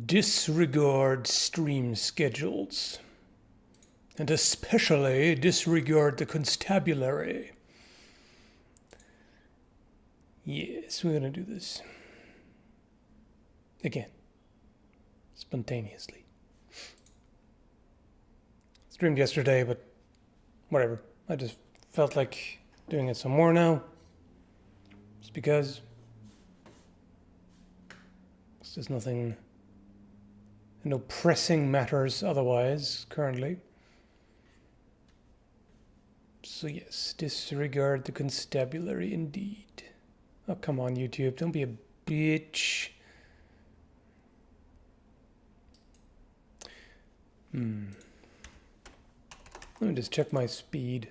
Disregard stream schedules. And especially disregard the constabulary. Yes, we're gonna do this. Again. Spontaneously. Streamed yesterday, but whatever. I just felt like doing it some more now. Just because. There's nothing, no pressing matters otherwise currently. So yes, disregard the constabulary indeed. Oh, come on, YouTube, don't be a bitch. Let me just check my speed.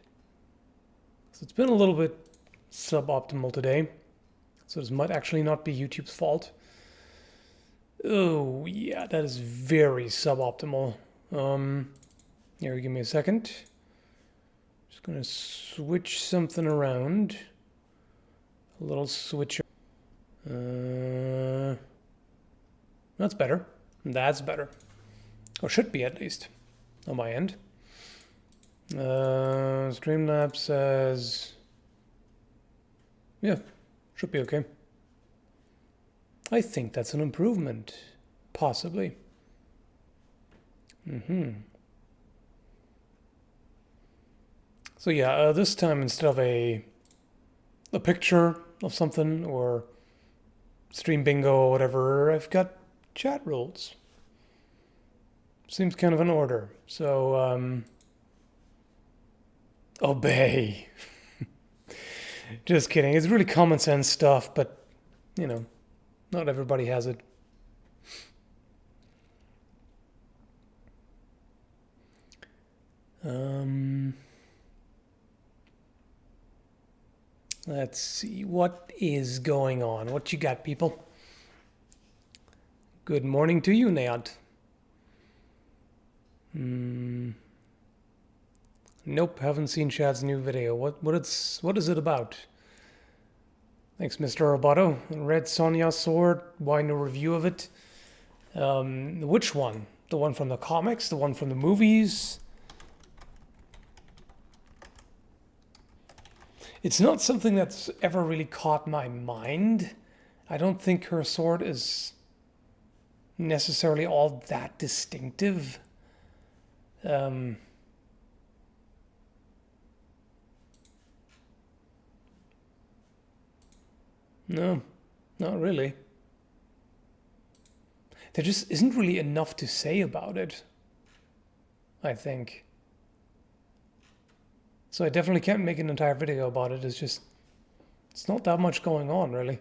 So it's been a little bit suboptimal today. So this might actually not be YouTube's fault. Oh, yeah, that is very suboptimal. Here, give me a second. Just gonna switch something around. A little switcher. That's better. That's better. Or should be, at least. On my end. Streamlabs says... Yeah, should be okay. I think that's an improvement. Possibly. So yeah, this time instead of a picture of something or stream bingo or whatever, I've got chat rules. Seems kind of in order. So, obey. Just kidding. It's really common sense stuff, but, you know, not everybody has it. Let's see. What is going on? What you got, people? Good morning to you, Nead. Nope, haven't seen Chad's new video. What is it about? Thanks, Mr. Roboto. Red Sonya sword. Why no review of it? Which one? The one from the comics? The one from the movies? It's not something that's ever really caught my mind. I don't think her sword is necessarily all that distinctive. No, not really. There just isn't really enough to say about it, I think. So I definitely can't make an entire video about it. It's not that much going on, really.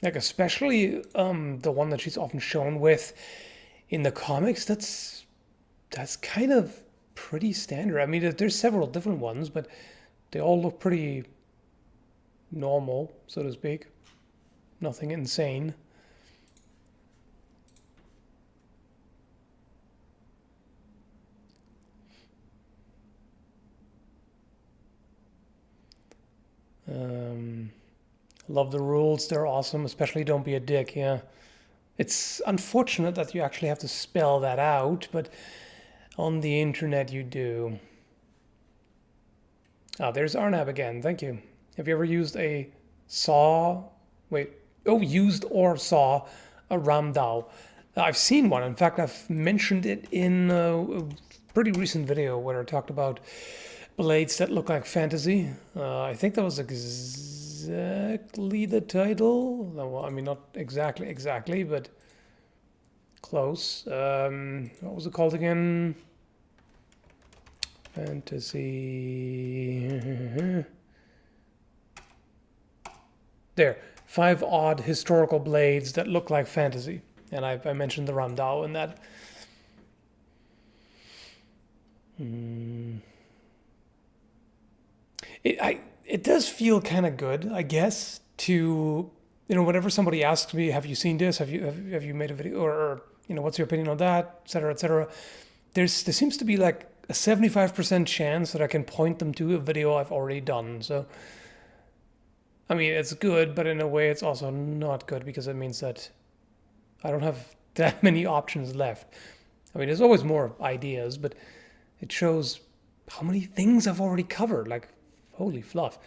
Like, especially the one that she's often shown with in the comics, that's kind of pretty standard. I mean, there's several different ones, but they all look pretty normal, so to speak. Nothing insane. Love the rules. They're awesome, especially don't be a dick, yeah. It's unfortunate that you actually have to spell that out, but on the internet you do. Ah, there's Arnab again. Thank you. Have you ever used a saw? Wait. Oh, used or saw a ramdao. I've seen one. In fact, I've mentioned it in a pretty recent video where I talked about blades that look like fantasy. I think that was exactly the title. Well, I mean, not exactly, but close. What was it called again? Fantasy. There. 5 odd historical blades that look like fantasy. And I mentioned the ramdao in that. It does feel kind of good, I guess, to, whenever somebody asks me, have you seen this? Have you made a video? Or what's your opinion on that? Et cetera, et cetera. There seems to be like a 75% chance that I can point them to a video I've already done. So I mean, it's good, but in a way it's also not good because it means that I don't have that many options left. I mean, there's always more ideas, but it shows how many things I've already covered. Like, holy fluff.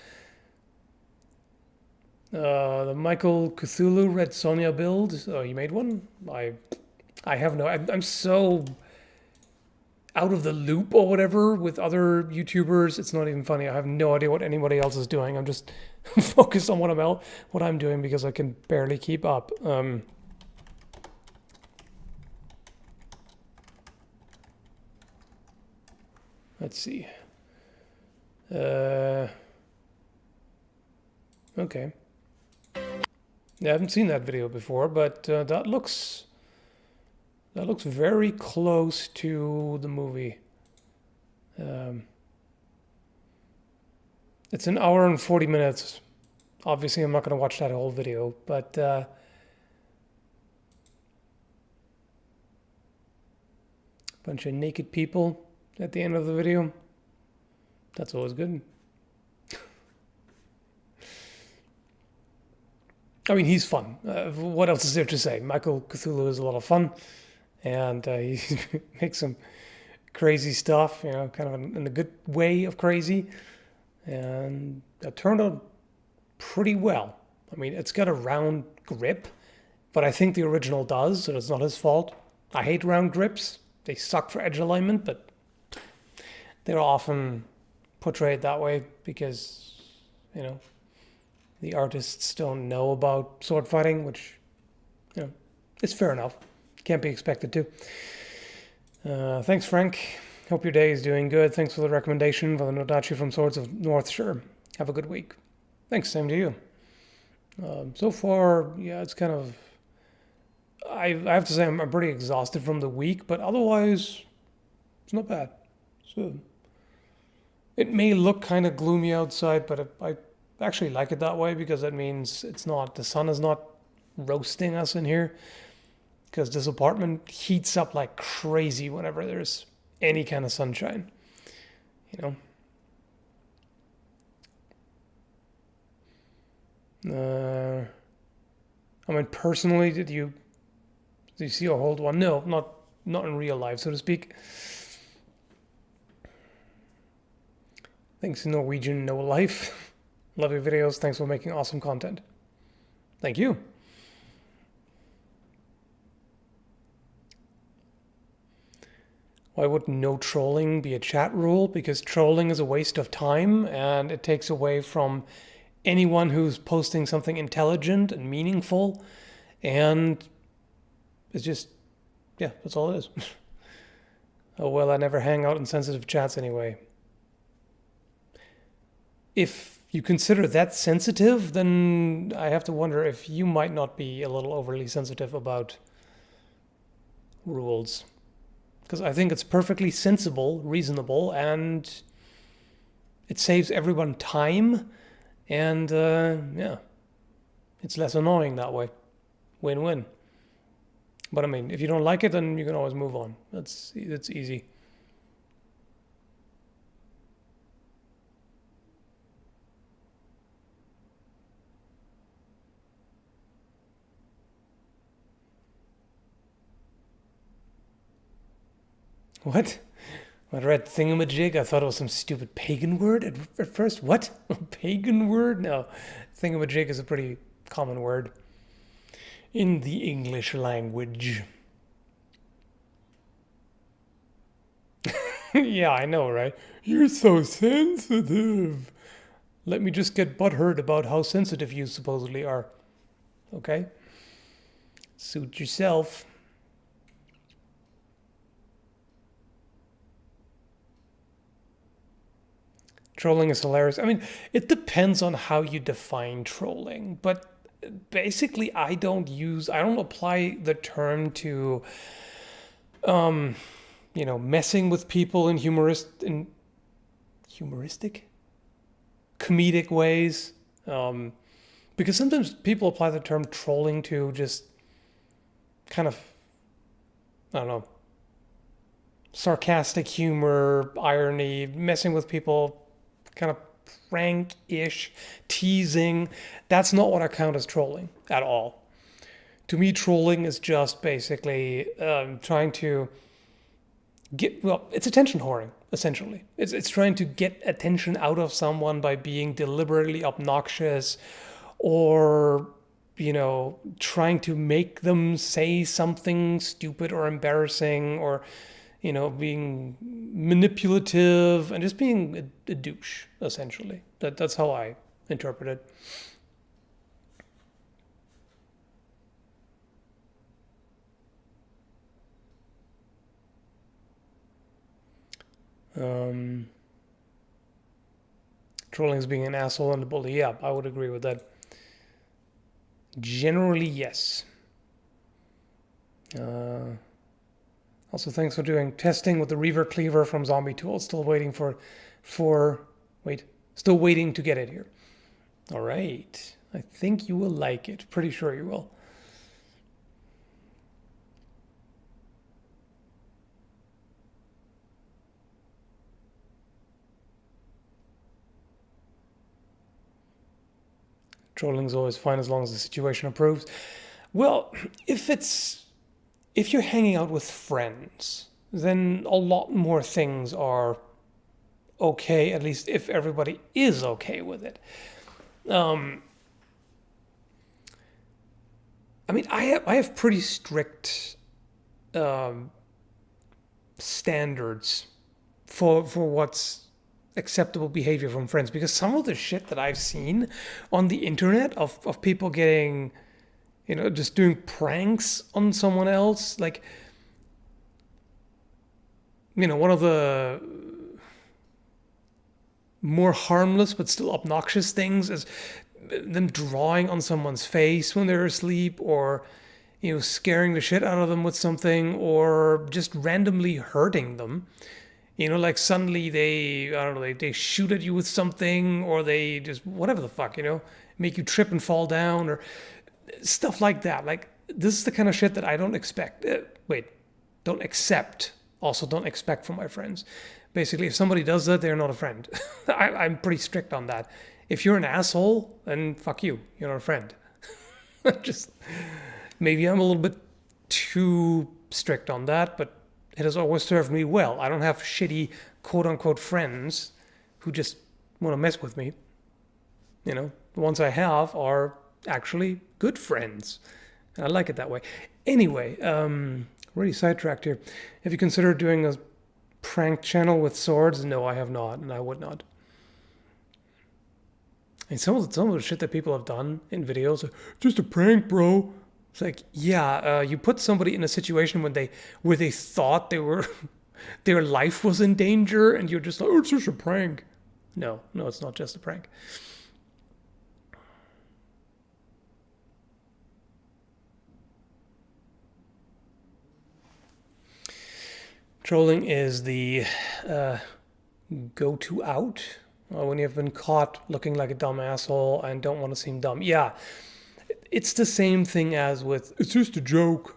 The Michael Cthulhu Red Sonja build. Oh, you made one? I have no. I'm so out of the loop or whatever with other YouTubers. It's not even funny. I have no idea what anybody else is doing. I'm just focused on what I'm doing because I can barely keep up. Let's see. Okay. Yeah, I haven't seen that video before, but that looks very close to the movie. It's an hour and 40 minutes. Obviously, I'm not going to watch that whole video, but bunch of naked people at the end of the video. That's always good. I mean, he's fun. What else is there to say? Michael Cthulhu is a lot of fun, and he makes some crazy stuff, you know, kind of in the good way of crazy, and that turned out pretty well. I mean, it's got a round grip, but I think the original does, so it's not his fault. I hate round grips. They suck for edge alignment, but they're often portrayed that way because, you know, the artists don't know about sword fighting, which, you know, is fair enough. Can't be expected to. Thanks, Frank. Hope your day is doing good. Thanks for the recommendation for the Nodachi from Swords of Northshire. Have a good week. Thanks, same to you. So far, yeah, it's kind of... I have to say I'm pretty exhausted from the week, but otherwise, it's not bad. So, it may look kind of gloomy outside, but I actually like it that way because that means the sun is not roasting us in here, because this apartment heats up like crazy whenever there's any kind of sunshine, you know. I mean, personally, did you see or hold one? No, not in real life, so to speak. Thanks, Norwegian No Life. Love your videos. Thanks for making awesome content. Thank you. Why would no trolling be a chat rule? Because trolling is a waste of time and it takes away from anyone who's posting something intelligent and meaningful. And it's just, yeah, that's all it is. Oh, well, I never hang out in sensitive chats anyway. If you consider that sensitive, then I have to wonder if you might not be a little overly sensitive about rules. Because I think it's perfectly sensible, reasonable, and it saves everyone time, and yeah, it's less annoying that way. Win-win. But I mean, if you don't like it, then you can always move on. It's easy. What? I read Thingamajig. I thought it was some stupid pagan word at first. What? A pagan word? No. Thingamajig is a pretty common word in the English language. Yeah, I know, right? You're so sensitive. Let me just get butthurt about how sensitive you supposedly are. Okay? Suit yourself. Trolling is hilarious. I mean, it depends on how you define trolling, but basically I don't apply the term to messing with people in humoristic comedic ways. Because sometimes people apply the term trolling to just kind of, I don't know, sarcastic humor, irony, messing with people kind of prank-ish, teasing. That's not what I count as trolling at all. To me, trolling is just basically trying to it's attention whoring, essentially. It's trying to get attention out of someone by being deliberately obnoxious or, trying to make them say something stupid or embarrassing or, being manipulative and just being a douche, essentially. That's how I interpret it. Trolling is being an asshole and a bully. Yeah, I would agree with that. Generally, yes. Also, thanks for doing testing with the Reaver Cleaver from Zombie Tools. Still waiting still waiting to get it here. All right. I think you will like it. Pretty sure you will. Trolling is always fine as long as the situation approves. Well, if you're hanging out with friends, then a lot more things are okay, at least if everybody is okay with it. I mean, I have pretty strict standards for what's acceptable behavior from friends, because some of the shit that I've seen on the internet of people getting, just doing pranks on someone else, like, one of the more harmless but still obnoxious things is them drawing on someone's face when they're asleep, or scaring the shit out of them with something, or just randomly hurting them. Like suddenly they shoot at you with something, or they just, whatever the fuck, make you trip and fall down, or stuff like that. Like, this is the kind of shit that I don't expect. Don't accept. Also, don't expect from my friends. Basically, if somebody does that, they're not a friend. I'm pretty strict on that. If you're an asshole, then fuck you. You're not a friend. Just, maybe I'm a little bit too strict on that, but it has always served me well. I don't have shitty quote-unquote friends who just want to mess with me. The ones I have are actually good friends. And I like it that way. Anyway, really sidetracked here. Have you considered doing a prank channel with swords? No, I have not, and I would not. And some of the shit that people have done in videos, just a prank, bro. It's like, yeah, you put somebody in a situation where they thought their life was in danger, and you're just like, oh, it's just a prank. No, it's not just a prank. Trolling is the go-to out when you've been caught looking like a dumb asshole and don't want to seem dumb. Yeah. It's the same thing as with, it's just a joke.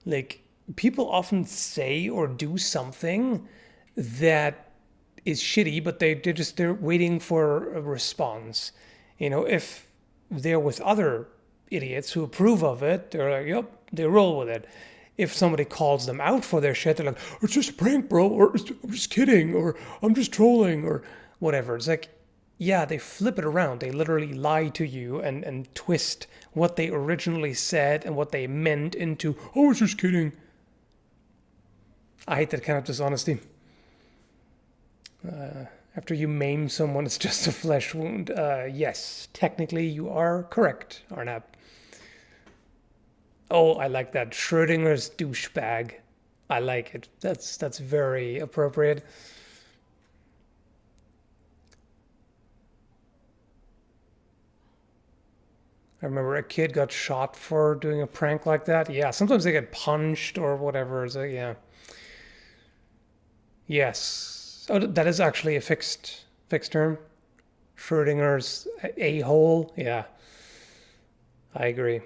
Like, people often say or do something that is shitty, but they're waiting for a response. If they're with other idiots who approve of it, they're like, yep, they roll with it. If somebody calls them out for their shit, they're like, oh, it's just a prank, bro, or I'm just kidding, or I'm just trolling, or whatever. It's like, yeah, they flip it around. They literally lie to you and twist what they originally said and what they meant into, oh, I was just kidding. I hate that kind of dishonesty. After you maim someone, it's just a flesh wound. Yes, technically you are correct, Arnab. Oh, I like that. Schrodinger's douchebag. I like it. That's very appropriate. I remember a kid got shot for doing a prank like that. Yeah, sometimes they get punched or whatever. So, yeah. Yes. Oh, that is actually a fixed term. Schrodinger's a-hole. Yeah. I agree.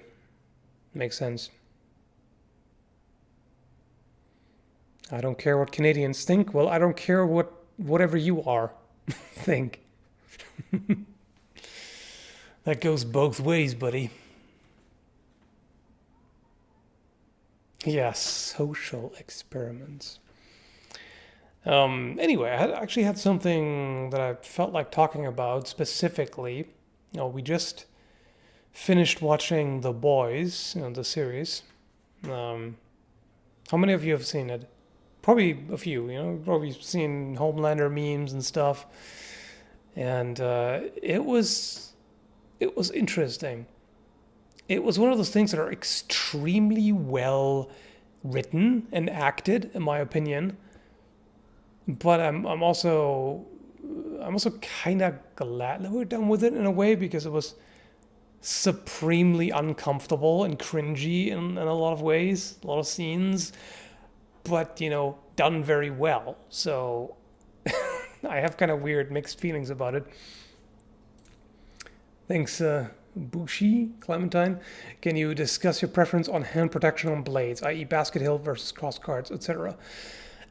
Makes sense. I don't care what Canadians think. Well, I don't care whatever you are think. That goes both ways, buddy. Yes, social experiments. Anyway, actually had something that I felt like talking about specifically. We just finished watching The Boys, the series. Um, how many of you have seen it? Probably a few, probably seen Homelander memes and stuff. And it was interesting. It was one of those things that are extremely well written and acted, in my opinion. But I'm also kind of glad that we're done with it in a way, because it was supremely uncomfortable and cringy in a lot of ways, a lot of scenes, but done very well. So I have kind of weird mixed feelings about it. Thanks, Bushi Clementine. Can you discuss your preference on hand protection on blades, i.e. basket hilt versus cross guards, etc.?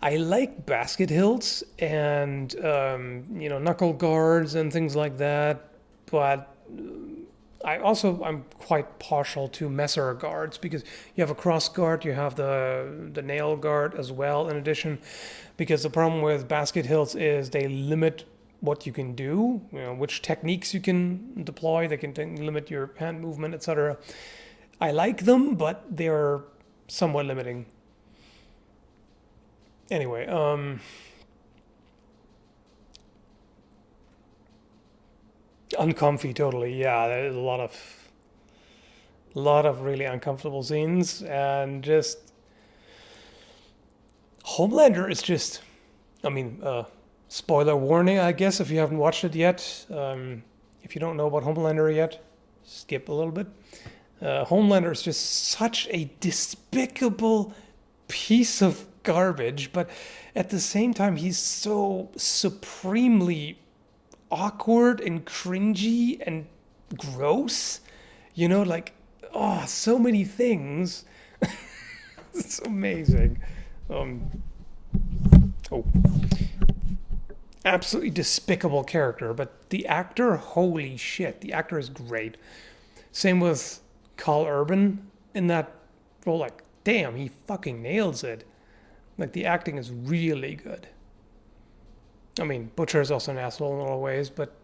I like basket hilts and knuckle guards and things like that, but I'm quite partial to messer guards, because you have a cross guard, you have the nail guard as well in addition, because the problem with basket hilts is they limit what you can do, which techniques you can deploy. They can limit your hand movement, etc. I like them, but they're somewhat limiting. Anyway, uncomfy, totally. Yeah, there's a lot of really uncomfortable scenes, and just Homelander is just, spoiler warning, I guess, if you haven't watched it yet. If you don't know about Homelander yet, skip a little bit. Homelander is just such a despicable piece of garbage, but at the same time, he's so supremely awkward and cringy and gross. So many things. It's amazing. Absolutely despicable character, but the actor, holy shit, the actor is great. Same with Carl Urban in that role. Like, damn, he fucking nails it. Like, the acting is really good. Butcher is also an asshole in a lot of ways, but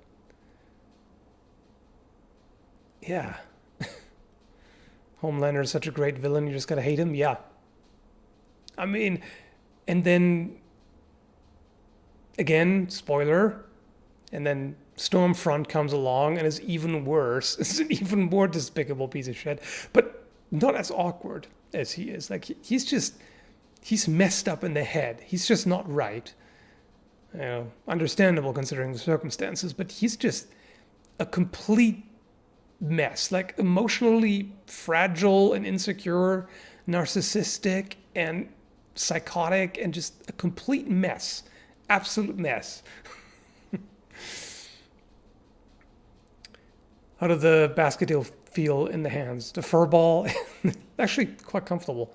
yeah. Homelander is such a great villain, you just gotta hate him. Yeah. And then again, spoiler, and then Stormfront comes along and is even worse. It's an even more despicable piece of shit, but not as awkward as he is. Like, he's messed up in the head. He's just not right. Understandable considering the circumstances, but he's just a complete mess. Like, emotionally fragile and insecure, narcissistic and psychotic, and just a complete mess. Absolute mess. How did the basket deal feel in the hands? The fur ball, actually quite comfortable.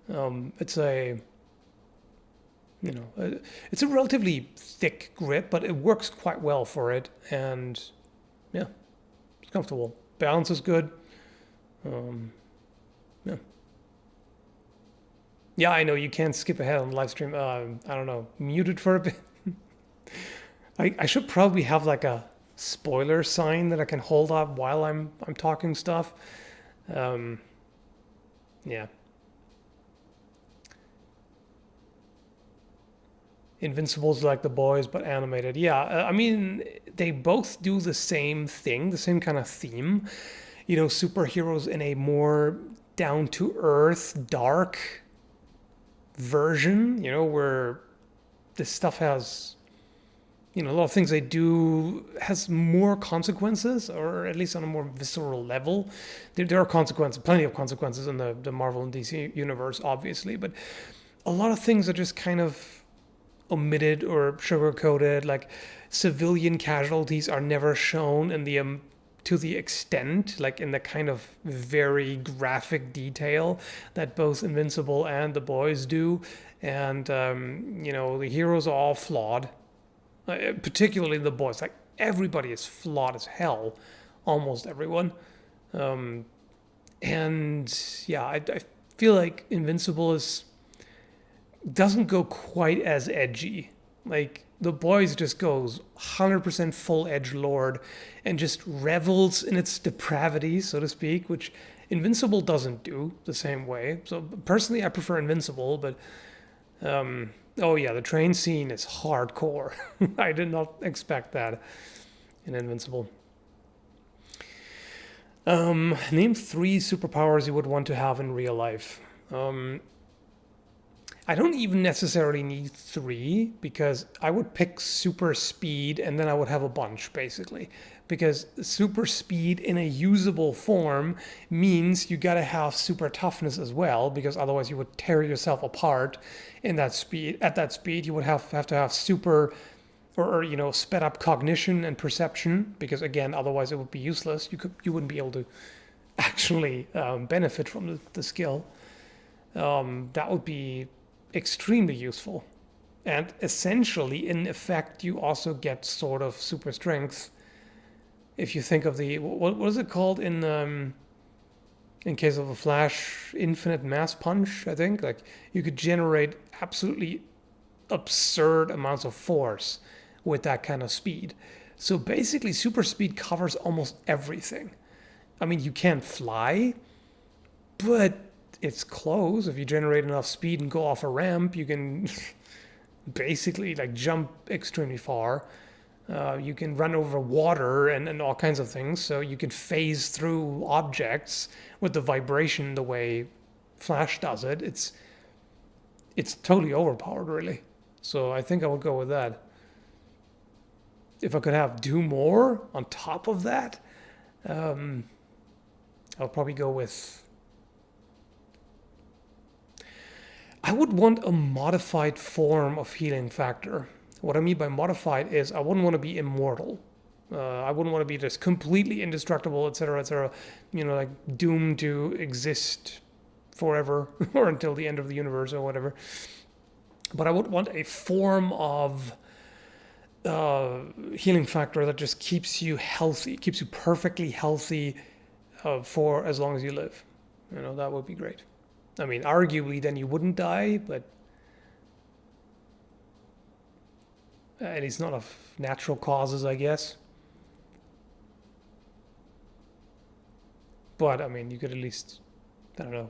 It's a relatively thick grip, but it works quite well for it, and yeah, it's comfortable. Balance is good. Yeah. Yeah, I know you can't skip ahead on the live stream. I don't know, muted for a bit. I should probably have like a spoiler sign that I can hold up while I'm talking stuff. Yeah. Invincible's like The Boys, but animated. Yeah, they both do the same thing, the same kind of theme. Superheroes in a more down-to-earth, dark version, where this stuff has, a lot of things they do has more consequences, or at least on a more visceral level. There are consequences, plenty of consequences in the Marvel and DC universe, obviously, but a lot of things are just kind of omitted or sugar-coated. Like, civilian casualties are never shown in the to the extent, like in the kind of very graphic detail that both Invincible and The Boys do. And the heroes are all flawed. particularly the boys. Like everybody is flawed as hell, almost everyone. Um, and yeah, I feel like Invincible doesn't go quite as edgy. Like the boys just goes 100% full edge lord and just revels in its depravity, so to speak, which Invincible doesn't do the same way. So personally, I prefer Invincible, but oh yeah, the train scene is hardcore. I did not expect that in Invincible. Name 3 superpowers you would want to have in real life. I don't even necessarily need 3 because I would pick super speed and then I would have a bunch basically. Because super speed in a usable form means you gotta have super toughness as well, because otherwise you would tear yourself apart in that speed. At that speed, you would have to have super or sped up cognition and perception, because again, otherwise it would be useless. You wouldn't be able to actually benefit from the skill. That would be extremely useful. And essentially, in effect, you also get sort of super strength. If you think of the what is it called in case of a Flash, infinite mass punch, I think. Like you could generate absolutely absurd amounts of force with that kind of speed. So basically, super speed covers almost everything. I mean, you can't fly, but it's close. If you generate enough speed and go off a ramp, you can basically like jump extremely far. You can run over water and all kinds of things. So you can phase through objects with the vibration the way Flash does it. It's totally overpowered, really. So I think I would go with that. If I could do more on top of that, I'll probably go with. I would want a modified form of healing factor. What I mean by modified is I wouldn't want to be immortal. I wouldn't want to be just completely indestructible, etc., etc. Like doomed to exist forever or until the end of the universe or whatever. But I would want a form of healing factor that just keeps you healthy, keeps you perfectly healthy for as long as you live. That would be great. I mean, arguably, then you wouldn't die, but at least not of natural causes, I guess. But I mean, you could at least, I don't know,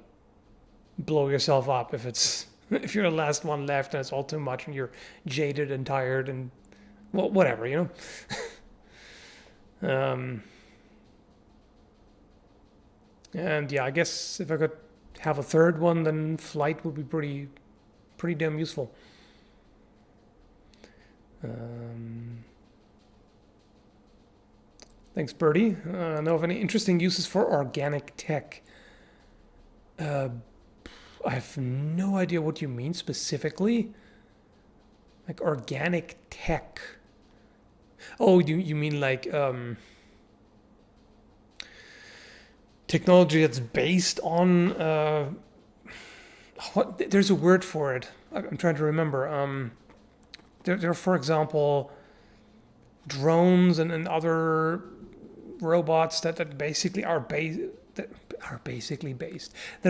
blow yourself up if it's if you're the last one left and it's all too much and you're jaded and tired and well, whatever. And yeah, I guess if I could have a third one, then flight would be pretty damn useful. Thanks, Birdie. Know of any interesting uses for organic tech? I have no idea what you mean specifically. Like organic tech. Oh, you mean like technology that's based on what? There's a word for it. I'm trying to remember. There are, for example, drones and other robots that basically are based. That are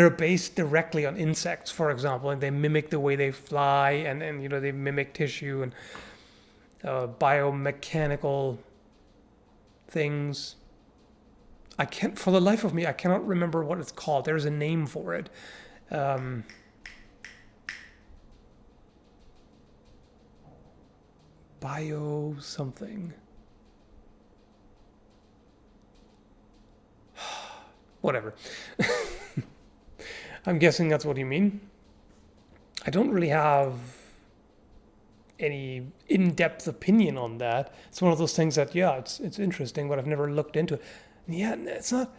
based directly on insects, for example, and they mimic the way they fly, and they mimic tissue and biomechanical things. I can't, for the life of me, I cannot remember what it's called. There's a name for it. Bio something. Whatever. I'm guessing that's what you mean. I don't really have any in-depth opinion on that. It's one of those things that, yeah, it's interesting, but I've never looked into it. And yeah, it's not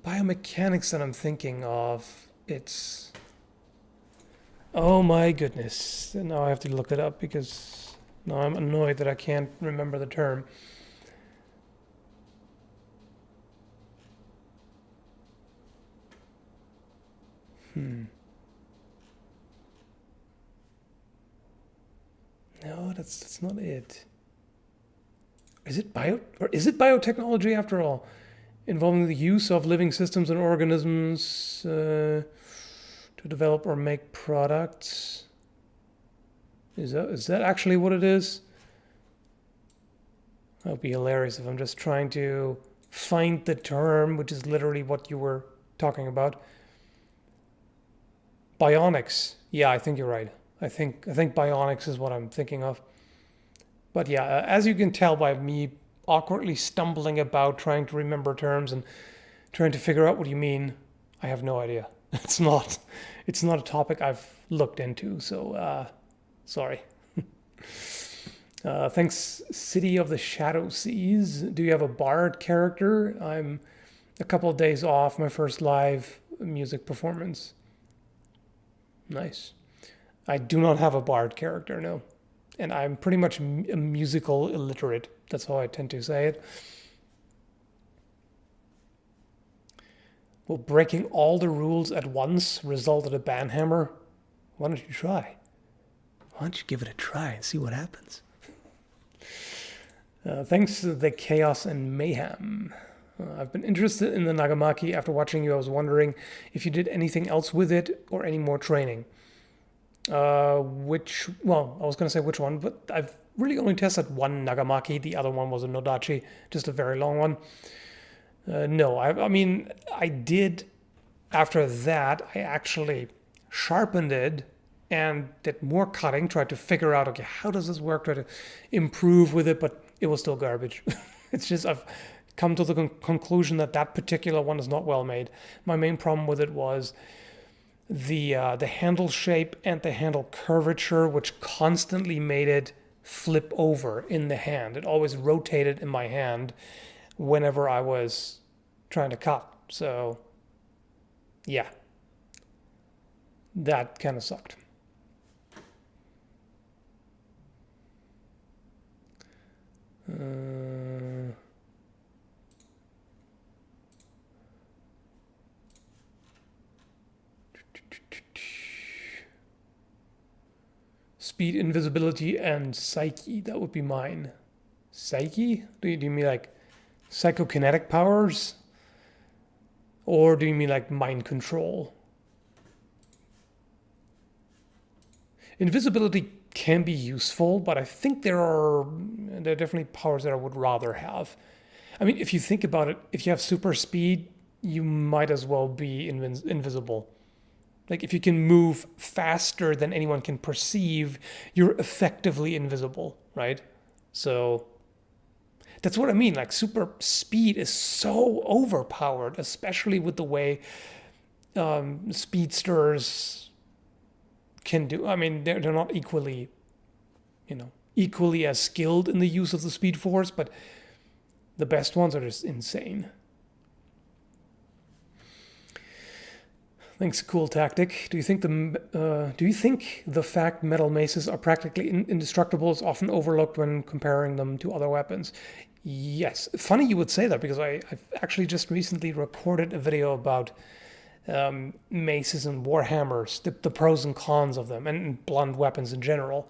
biomechanics that I'm thinking of. It's... Oh my goodness. Now I have to look it up because now I'm annoyed that I can't remember the term. No, that's not it. Is it biotechnology after all? Involving the use of living systems and organisms to develop or make products. Is that actually what it is? That would be hilarious if I'm just trying to find the term, which is literally what you were talking about. Bionics. Yeah, I think you're right. I think bionics is what I'm thinking of. But yeah, as you can tell by me awkwardly stumbling about trying to remember terms and trying to figure out what you mean, I have no idea. It's not a topic I've looked into, so sorry. Thanks, City of the Shadow Seas. Do you have a bard character? I'm a couple of days off my first live music performance. Nice. I do not have a bard character, no. And I'm pretty much a musical illiterate. That's how I tend to say it. Will breaking all the rules at once result in a banhammer? Why don't you try? Why don't you give it a try and see what happens? Thanks to the chaos and mayhem. I've been interested in the Nagamaki after watching you. I was wondering if you did anything else with it or any more training. I was going to say which one, but I've really only tested one Nagamaki. The other one was a Nodachi, just a very long one. No, I mean, I did, after that, I actually sharpened it and did more cutting, tried to figure out, okay, how does this work, try to improve with it, but it was still garbage. It's just, I've come to the conclusion that that particular one is not well made. My main problem with it was the handle shape and the handle curvature, which constantly made it flip over in the hand. It always rotated in my hand whenever I was trying to cut. So, yeah, that kind of sucked. Speed, invisibility, and psyche. That would be mine. Psyche? Do you mean like psychokinetic powers? Or do you mean like mind control? Invisibility can be useful, but I think there are definitely powers that I would rather have. I mean, if you think about it, if you have super speed, you might as well be invisible. Like, if you can move faster than anyone can perceive, you're effectively invisible, right? So that's what I mean. Like, super speed is so overpowered, especially with the way speedsters can do. I mean, they're not equally as skilled in the use of the speed force, but the best ones are just insane. Thanks, cool tactic. Do you think the fact metal maces are practically indestructible is often overlooked when comparing them to other weapons? Yes. Funny you would say that, because I've actually just recently recorded a video about maces and warhammers, the pros and cons of them, and blunt weapons in general.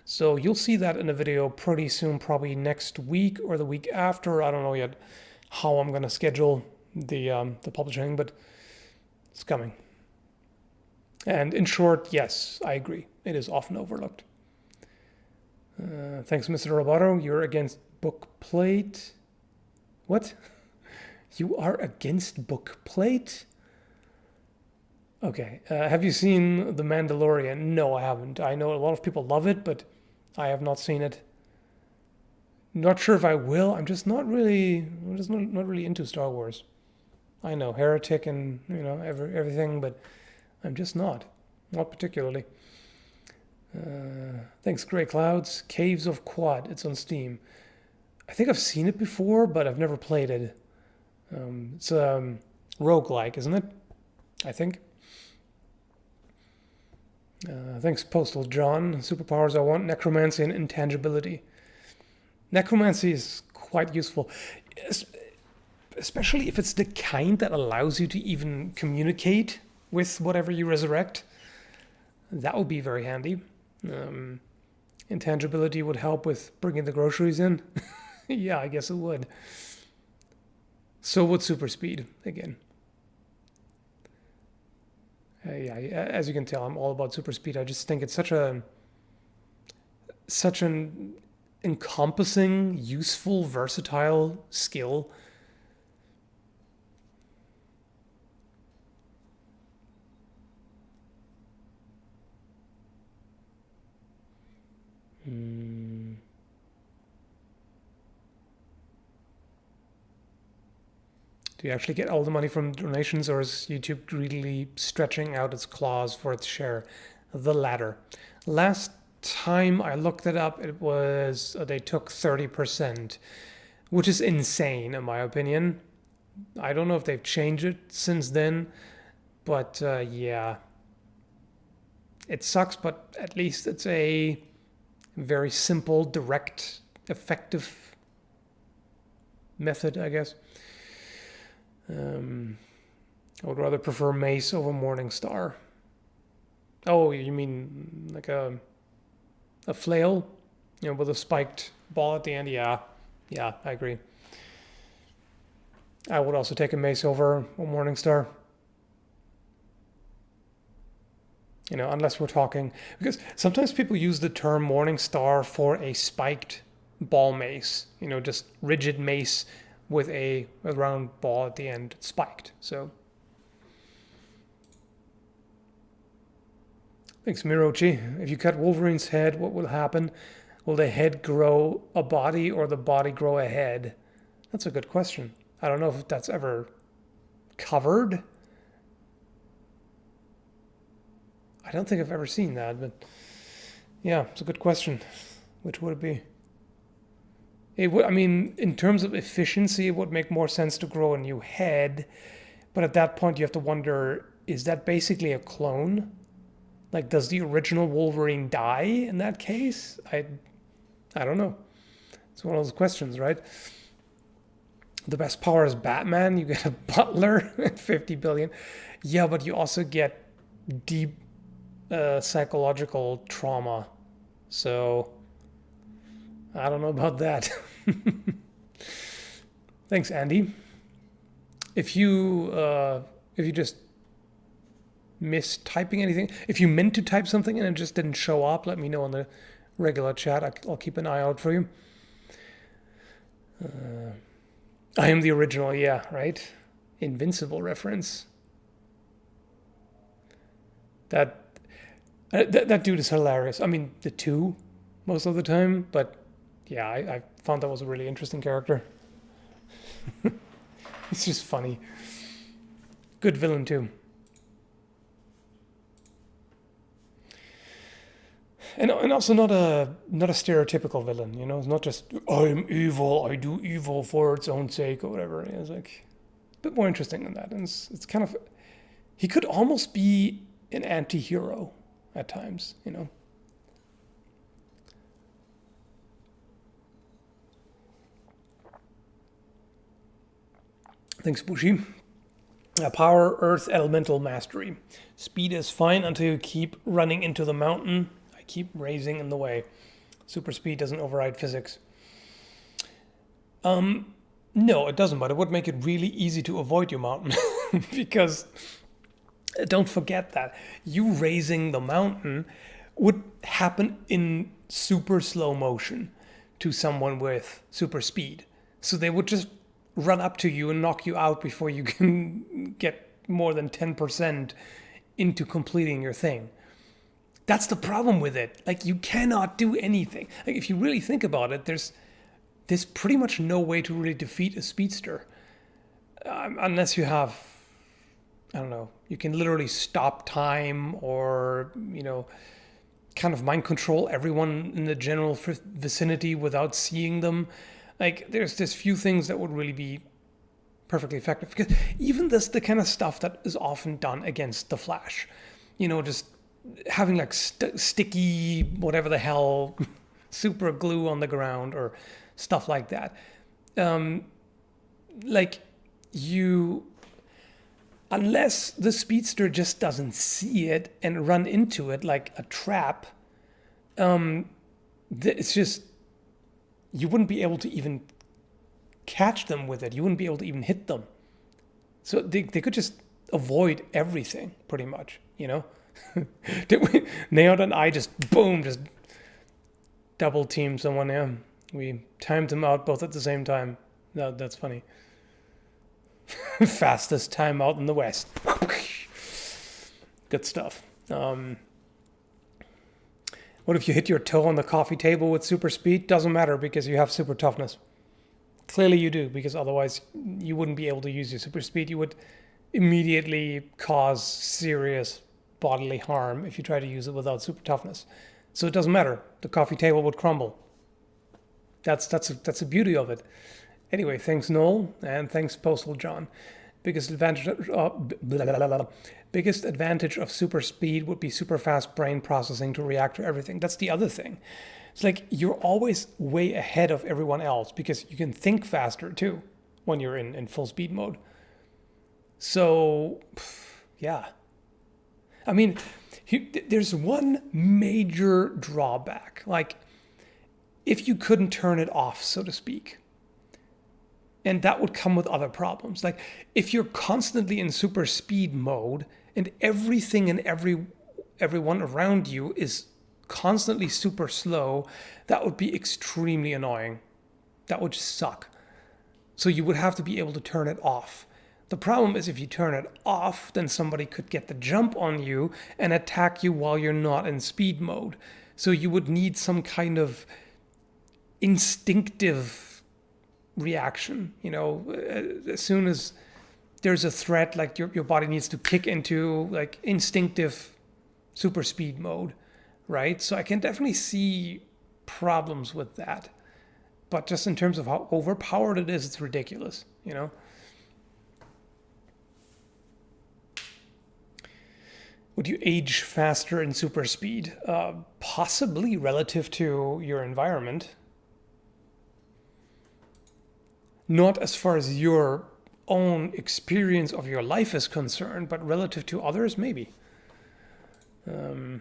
So you'll see that in a video pretty soon, probably next week or the week after. I don't know yet how I'm going to schedule the publishing, but it's coming. And in short, yes, I agree. It is often overlooked. Thanks, Mr. Roboto. You're against bookplate. What? You are against bookplate? Okay. Have you seen The Mandalorian? No, I haven't. I know a lot of people love it, but I have not seen it. Not sure if I will. I'm just not really into Star Wars. I know, heretic and everything, but I'm just not particularly. Thanks, Grey Clouds. Caves of Quad. It's on Steam. I think I've seen it before, but I've never played it. It's roguelike, isn't it? I think. Thanks, Postal John. Superpowers I want: necromancy and intangibility. Necromancy is quite useful, especially if it's the kind that allows you to even communicate with whatever you resurrect. That would be very handy. Intangibility would help with bringing the groceries in. Yeah, I guess it would. So would super speed again. Yeah, as you can tell, I'm all about super speed. I just think it's such an encompassing, useful, versatile skill. Hmm. Do you actually get all the money from donations, or is YouTube greedily stretching out its claws for its share? The latter. Last time I looked it up, it was they took 30%, which is insane in my opinion. I don't know if they've changed it since then, but yeah, it sucks. But at least it's a very simple, direct, effective method, I guess. I would rather prefer Mace over Morningstar. Oh, you mean like a flail, with a spiked ball at the end? Yeah, yeah, I agree. I would also take a Mace over a Morningstar. Unless we're talking, because sometimes people use the term Morningstar for a spiked ball mace. Just rigid mace with a round ball at the end, spiked. So, thanks, Mirochi. If you cut Wolverine's head, what will happen? Will the head grow a body or the body grow a head? That's a good question. I don't know if that's ever covered. I don't think I've ever seen that, but yeah, it's a good question. Which would it be? In terms of efficiency, it would make more sense to grow a new head. But at that point, you have to wonder, is that basically a clone? Like, does the original Wolverine die in that case? I don't know. It's one of those questions, right? The best power is Batman. You get a butler at 50 billion. Yeah, but you also get deep psychological trauma. So I don't know about that. Thanks, Andy. If you just missed typing anything, if you meant to type something and it just didn't show up, let me know in the regular chat. I'll keep an eye out for you. I am the original, yeah, right? Invincible reference. That dude is hilarious. I mean, the two most of the time, but yeah, I found that was a really interesting character. It's just funny. Good villain too. And also not a stereotypical villain, It's not just I'm evil, I do evil for its own sake or whatever. It's like a bit more interesting than that. And it's kind of, he could almost be an anti-hero at times, Thanks, Bushi. Power, Earth, Elemental Mastery. Speed is fine until you keep running into the mountain. I keep raising in the way. Super speed doesn't override physics. No, it doesn't, but it would make it really easy to avoid your mountain. Because don't forget that you raising the mountain would happen in super slow motion to someone with super speed. So they would just run up to you and knock you out before you can get more than 10% into completing your thing. That's the problem with it. Like, you cannot do anything. Like, if you really think about it, there's pretty much no way to really defeat a speedster. Unless you have, I don't know, you can literally stop time or, kind of mind control everyone in the general vicinity without seeing them. Like, there's few things that would really be perfectly effective. Because even the kind of stuff that is often done against the Flash, just having like sticky, whatever the hell, super glue on the ground or stuff like that. Unless the speedster just doesn't see it and run into it like a trap, it's just, you wouldn't be able to even catch them with it. You wouldn't be able to even hit them. So they could just avoid everything, pretty much, you know? Neod and I just, boom, just double teamed someone, yeah. We timed them out both at the same time. No, that's funny. Fastest timeout in the West. Good stuff. What if you hit your toe on the coffee table with super speed? Doesn't matter because you have super toughness. Clearly you do, because otherwise you wouldn't be able to use your super speed. You would immediately cause serious bodily harm if you try to use it without super toughness. So it doesn't matter. The coffee table would crumble. That's the beauty of it. Anyway, thanks Noel, and thanks Postal John. Biggest advantage of super speed would be super fast brain processing to react to everything. That's the other thing. It's like you're always way ahead of everyone else because you can think faster too when you're in full speed mode. So, yeah. I mean, there's one major drawback. Like, if you couldn't turn it off, so to speak, and that would come with other problems. Like, if you're constantly in super speed mode and everything and everyone around you is constantly super slow, that would be extremely annoying. That would just suck. So you would have to be able to turn it off. The problem is if you turn it off, then somebody could get the jump on you and attack you while you're not in speed mode. So you would need some kind of instinctive reaction. You know, as soon as there's a threat, like your body needs to kick into like instinctive super speed mode, right? So I can definitely see problems with that. But just in terms of how overpowered it is, it's ridiculous, you know? Would you age faster in super speed? Possibly relative to your environment. Not as far as your own experience of your life is concerned, but relative to others, maybe. The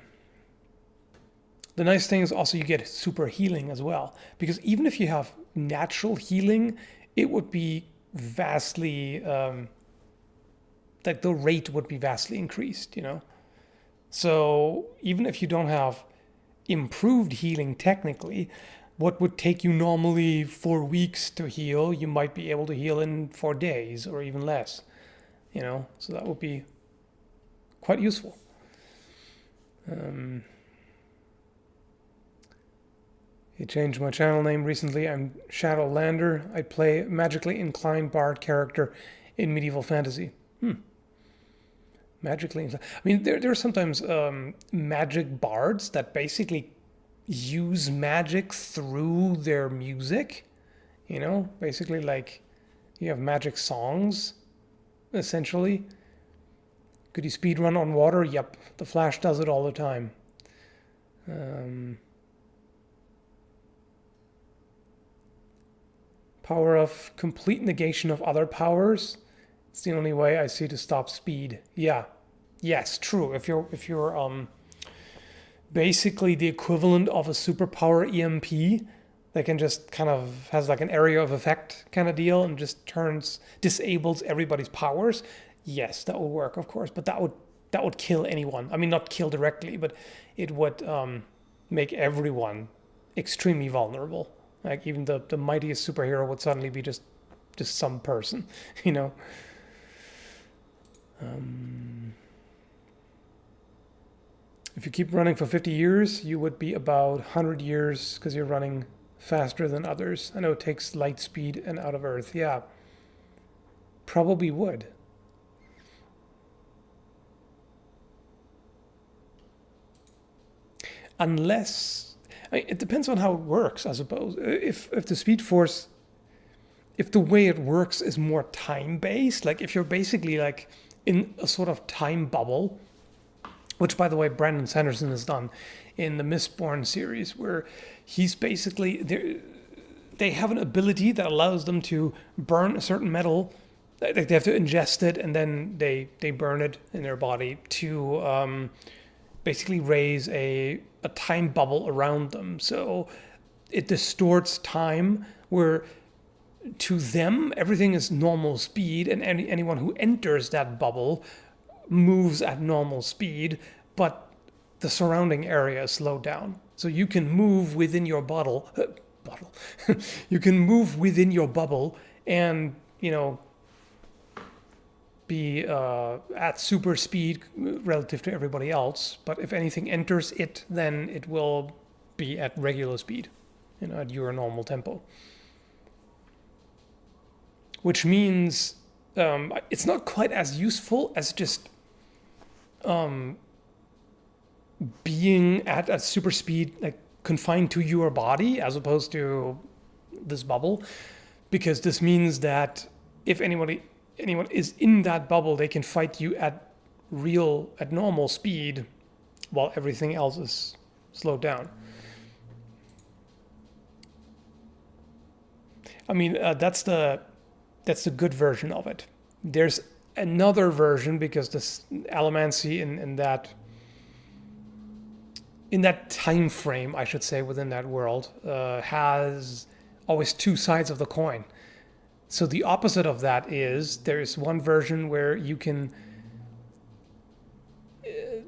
nice thing is also you get super healing as well. Because even if you have natural healing, it would be vastly, like the rate would be vastly increased, you know? So even if you don't have improved healing technically, what would take you normally 4 weeks to heal, you might be able to heal in 4 days or even less, you know? So that would be quite useful. He changed my channel name recently. I'm Shadowlander. I play a magically inclined bard character in medieval fantasy. Magically inclined. I mean, there are sometimes magic bards that basically use magic through their music. You know, basically like you have magic songs, essentially. Could you speedrun on water? Yep, the Flash does it all the time. Power of complete negation of other powers. It's the only way I see to stop speed. Yeah. Yes, true. If you're basically the equivalent of a superpower EMP that can just kind of has like an area of effect kind of deal and just disables everybody's powers. Yes, that would work, of course, but that would kill anyone. I mean, not kill directly, but it would make everyone extremely vulnerable. Like even the mightiest superhero would suddenly be just some person, you know. If you keep running for 50 years, you would be about 100 years because you're running faster than others. I know it takes light speed and out of Earth. Yeah, probably would. Unless, it depends on how it works, I suppose. If the Speed Force, if the way it works is more time-based, like if you're basically like in a sort of time bubble, which by the way Brandon Sanderson has done in the Mistborn series, where he's basically, they have an ability that allows them to burn a certain metal, like they have to ingest it and then they burn it in their body to basically raise a time bubble around them. So it distorts time where to them, everything is normal speed, and anyone who enters that bubble moves at normal speed, but the surrounding area is slowed down. So you can move within your bottle. You can move within your bubble and, be at super speed relative to everybody else. But if anything enters it, then it will be at regular speed, at your normal tempo. Which means it's not quite as useful as just being at a super speed, like confined to your body, as opposed to this bubble, because this means that if anyone is in that bubble, they can fight you at normal speed, while everything else is slowed down. I mean, that's the good version of it. There's another version, because this allomancy in that time frame, I should say, within that world, has always two sides of the coin. So the opposite of that is there is one version where you can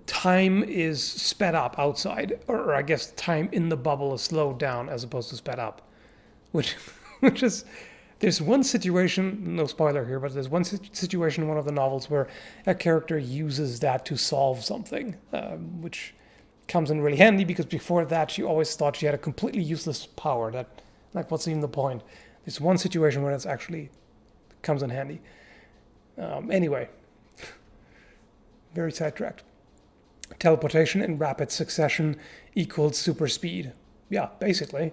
time is sped up outside, or I guess time in the bubble is slowed down as opposed to sped up, which is, there's one situation, no spoiler here, but there's one situation in one of the novels where a character uses that to solve something, which comes in really handy, because before that she always thought she had a completely useless power that, like, what's even the point? There's one situation where it actually comes in handy. Anyway, very sidetracked. Teleportation in rapid succession equals super speed. Yeah, basically.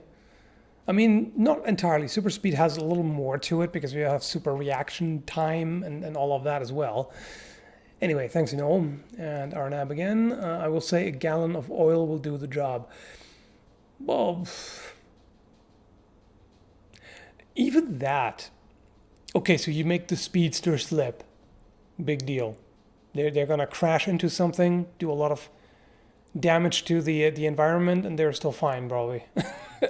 I mean, not entirely. Super speed has a little more to it, because you have super reaction time and all of that as well. Anyway, thanks, Noel. And Arnab again. I will say a gallon of oil will do the job. Well, even that. Okay, so you make the speedster slip. Big deal. They're going to crash into something, do a lot of damage to the environment, and they're still fine, probably.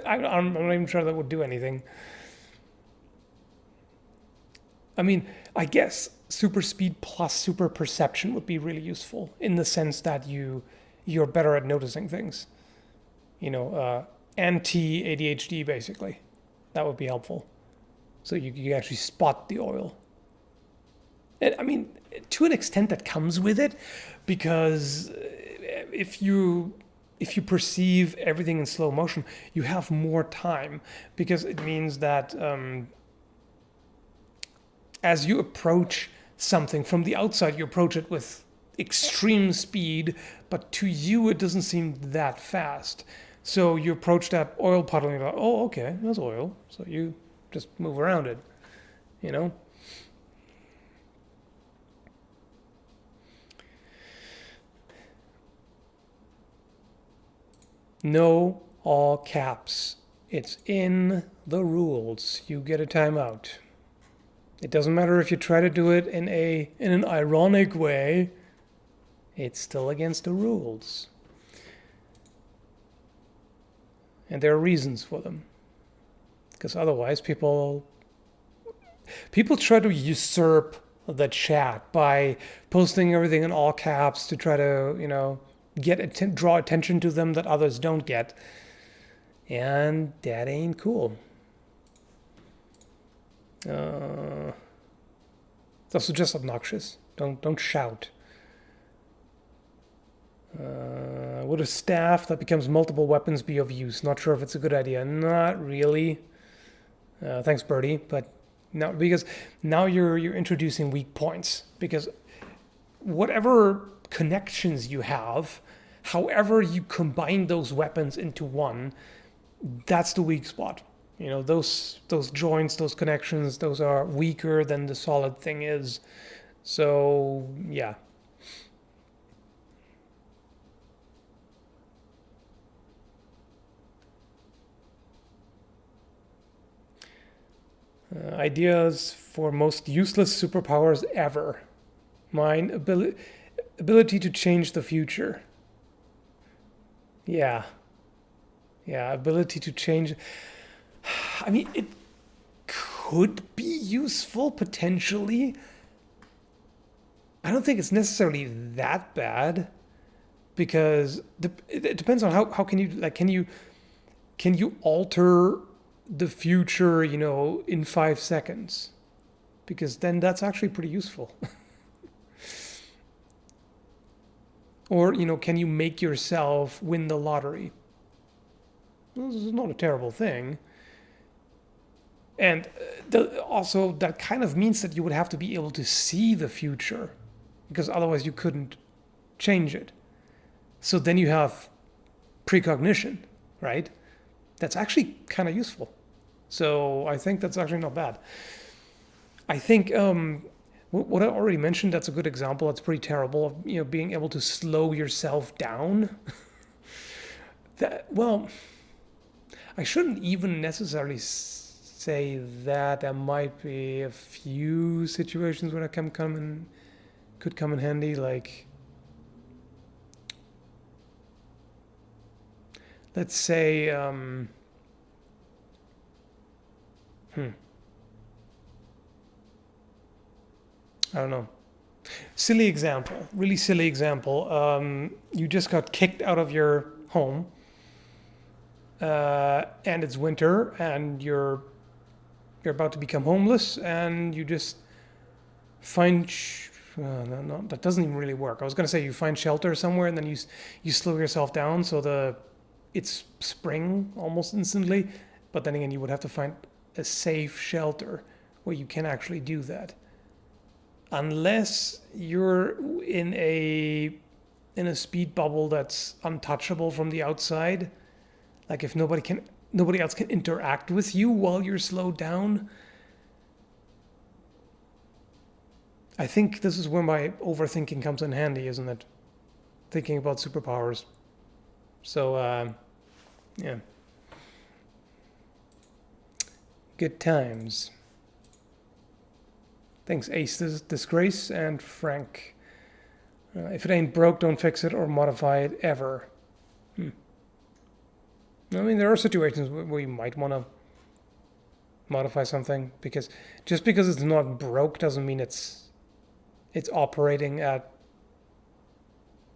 I'm not even sure that would do anything. I mean, I guess super speed plus super perception would be really useful, in the sense that you're better at noticing things. Anti-ADHD, basically. That would be helpful. So you actually spot the oil. And, I mean, to an extent that comes with it, because if you perceive everything in slow motion, you have more time, because it means that as you approach something from the outside, you approach it with extreme speed, but to you it doesn't seem that fast. So you approach that oil puddle and you're like, oh, okay, that's oil. So you just move around it, No all caps. It's in the rules. You get a timeout. It doesn't matter if you try to do it in an ironic way. It's still against the rules. And there are reasons for them. Because otherwise people try to usurp the chat by posting everything in all caps to try to, draw attention to them that others don't get. And that ain't cool. It's also just obnoxious. Don't shout. Would a staff that becomes multiple weapons be of use? Not sure if it's a good idea. Not really. Thanks, Birdie. But now, because now you're introducing weak points. Because whatever connections you have, however you combine those weapons into one, that's the weak spot. Those joints, those connections, those are weaker than the solid thing is. So, yeah. Ideas for most useless superpowers ever. Mine, ability to change the future. Yeah, ability to change. I mean, it could be useful potentially. I don't think it's necessarily that bad, because it depends on how can you, like, can you alter the future, in 5 seconds? Because then that's actually pretty useful. Or, can you make yourself win the lottery? Well, this is not a terrible thing. And also, that kind of means that you would have to be able to see the future, because otherwise you couldn't change it. So then you have precognition, right? That's actually kind of useful. So I think that's actually not bad. I think what I already mentioned, that's a good example. That's pretty terrible of being able to slow yourself down. Well, I shouldn't even necessarily say that. There might be a few situations where that could come in handy, like, let's say I don't know. Silly example, really silly example. You just got kicked out of your home, and it's winter, and you're about to become homeless, and you just find no, that doesn't even really work. I was going to say you find shelter somewhere, and then you slow yourself down so it's spring almost instantly. But then again, you would have to find a safe shelter where you can actually do that, unless you're in a speed bubble that's untouchable from the outside. Like, if nobody else can interact with you while you're slowed down. I think this is where my overthinking comes in handy, isn't it? Thinking about superpowers. So, yeah. Good times. Thanks, Ace Disgrace and Frank. If it ain't broke, don't fix it or modify it ever. I mean, there are situations where you might want to modify something, because just because it's not broke doesn't mean it's operating at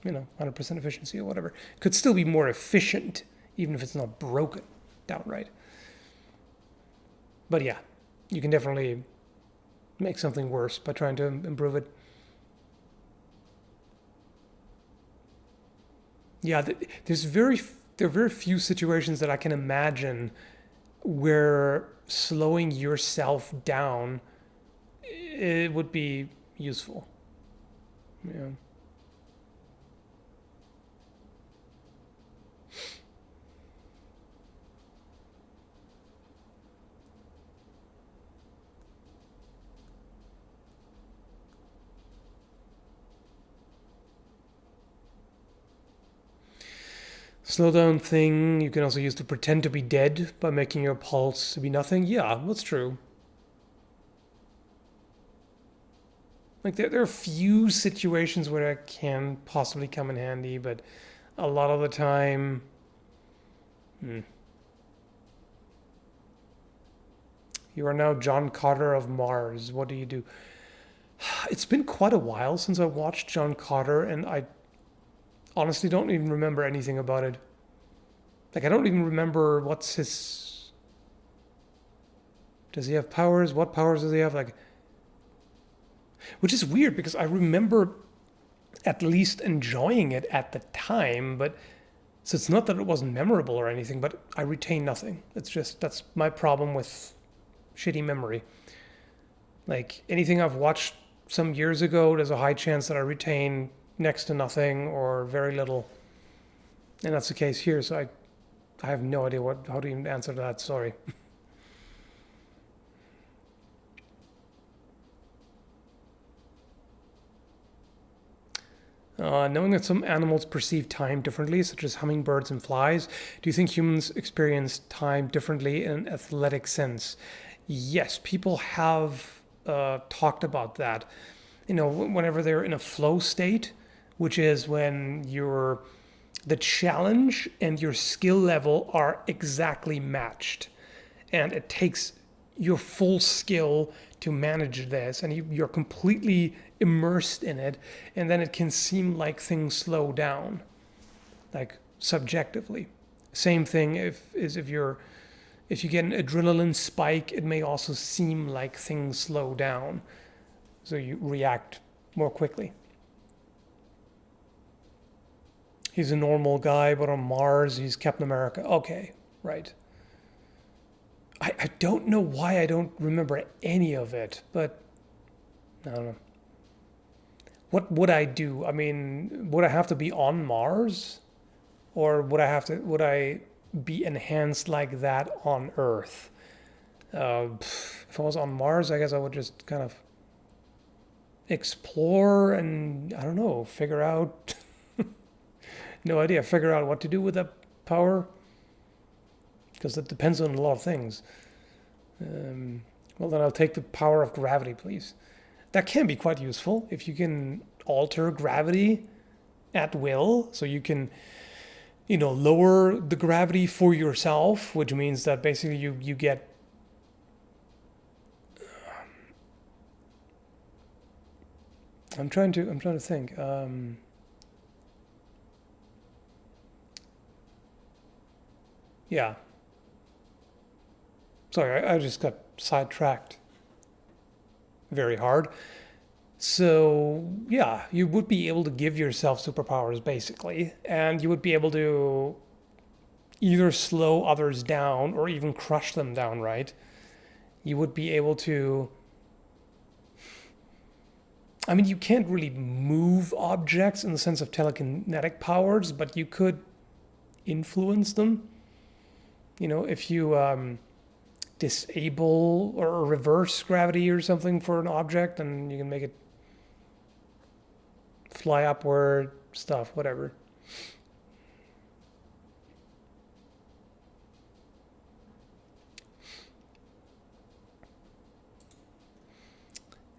100% efficiency or whatever. It could still be more efficient even if it's not broken downright. But yeah, you can definitely make something worse by trying to improve it. Yeah, there are very few situations that I can imagine where slowing yourself down, it would be useful. Yeah. Slowdown thing you can also use to pretend to be dead by making your pulse to be nothing. Yeah, that's true. Like, there are a few situations where it can possibly come in handy, but a lot of the time, You are now John Carter of Mars. What do you do? It's been quite a while since I watched John Carter, and I honestly don't even remember anything about it. Like, I don't even remember what's his... Does he have powers? What powers does he have? Like, which is weird, because I remember at least enjoying it at the time, but so it's not that it wasn't memorable or anything, but I retain nothing. It's just, that's my problem with shitty memory. Like, anything I've watched some years ago, there's a high chance that I retain next to nothing or very little. And that's the case here, so I have no idea how to even answer that, sorry. Knowing that some animals perceive time differently, such as hummingbirds and flies, do you think humans experience time differently in an athletic sense? Yes, people have talked about that. Whenever they're in a flow state, which is when the challenge and your skill level are exactly matched. And it takes your full skill to manage this, and you're completely immersed in it, and then it can seem like things slow down, like subjectively. Same thing if you get an adrenaline spike, it may also seem like things slow down, so you react more quickly. He's a normal guy, but on Mars, he's Captain America. Okay, right. I don't know why I don't remember any of it, but I don't know. What would I do? I mean, would I have to be on Mars? Or would I be enhanced like that on Earth? If I was on Mars, I guess I would just kind of explore and, I don't know, figure out, no idea, figure out what to do with that power. Because it depends on a lot of things. Well, then I'll take the power of gravity, please. That can be quite useful if you can alter gravity at will. So you can, lower the gravity for yourself, which means that basically you get I'm trying to think. Yeah. Sorry, I just got sidetracked very hard. So, yeah, you would be able to give yourself superpowers basically, and you would be able to either slow others down or even crush them down, right? You would be able to. I mean, you can't really move objects in the sense of telekinetic powers, but you could influence them. If you disable or reverse gravity or something for an object, and you can make it fly upward, stuff, whatever.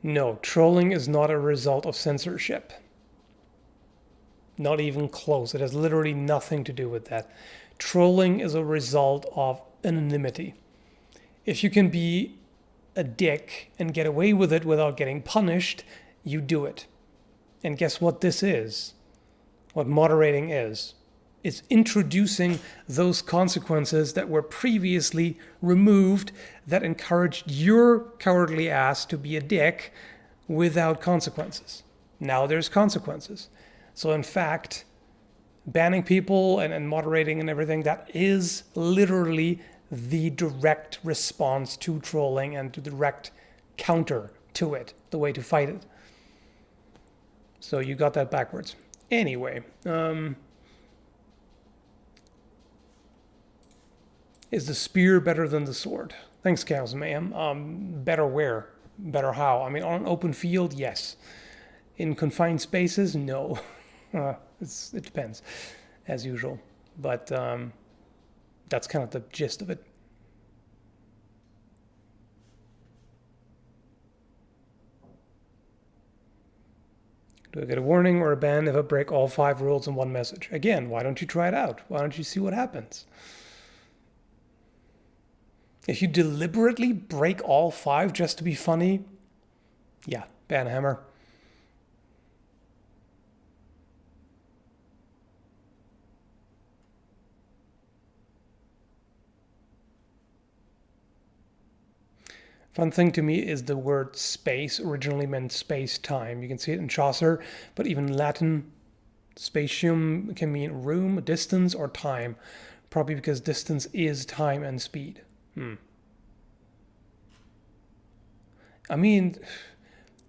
No, trolling is not a result of censorship. Not even close. It has literally nothing to do with that. Trolling is a result of anonymity. If you can be a dick and get away with it without getting punished, you do it. And guess what this is? What moderating is? It's introducing those consequences that were previously removed that encouraged your cowardly ass to be a dick without consequences. Now there's consequences. So in fact, banning people and moderating and everything, that is literally the direct response to trolling and the direct counter to it, the way to fight it. So you got that backwards. Anyway, is the spear better than the sword? Thanks, Chaos Mayhem. Better where? Better how? I mean, on an open field, yes. In confined spaces, no. It depends, as usual. But that's kind of the gist of it. Do I get a warning or a ban if I break all 5 rules in one message? Again, why don't you try it out? Why don't you see what happens? If you deliberately break all 5 just to be funny, yeah, ban hammer. Fun thing to me is the word space originally meant space-time. You can see it in Chaucer, but even Latin spatium can mean room, distance, or time. Probably because distance is time and speed. I mean,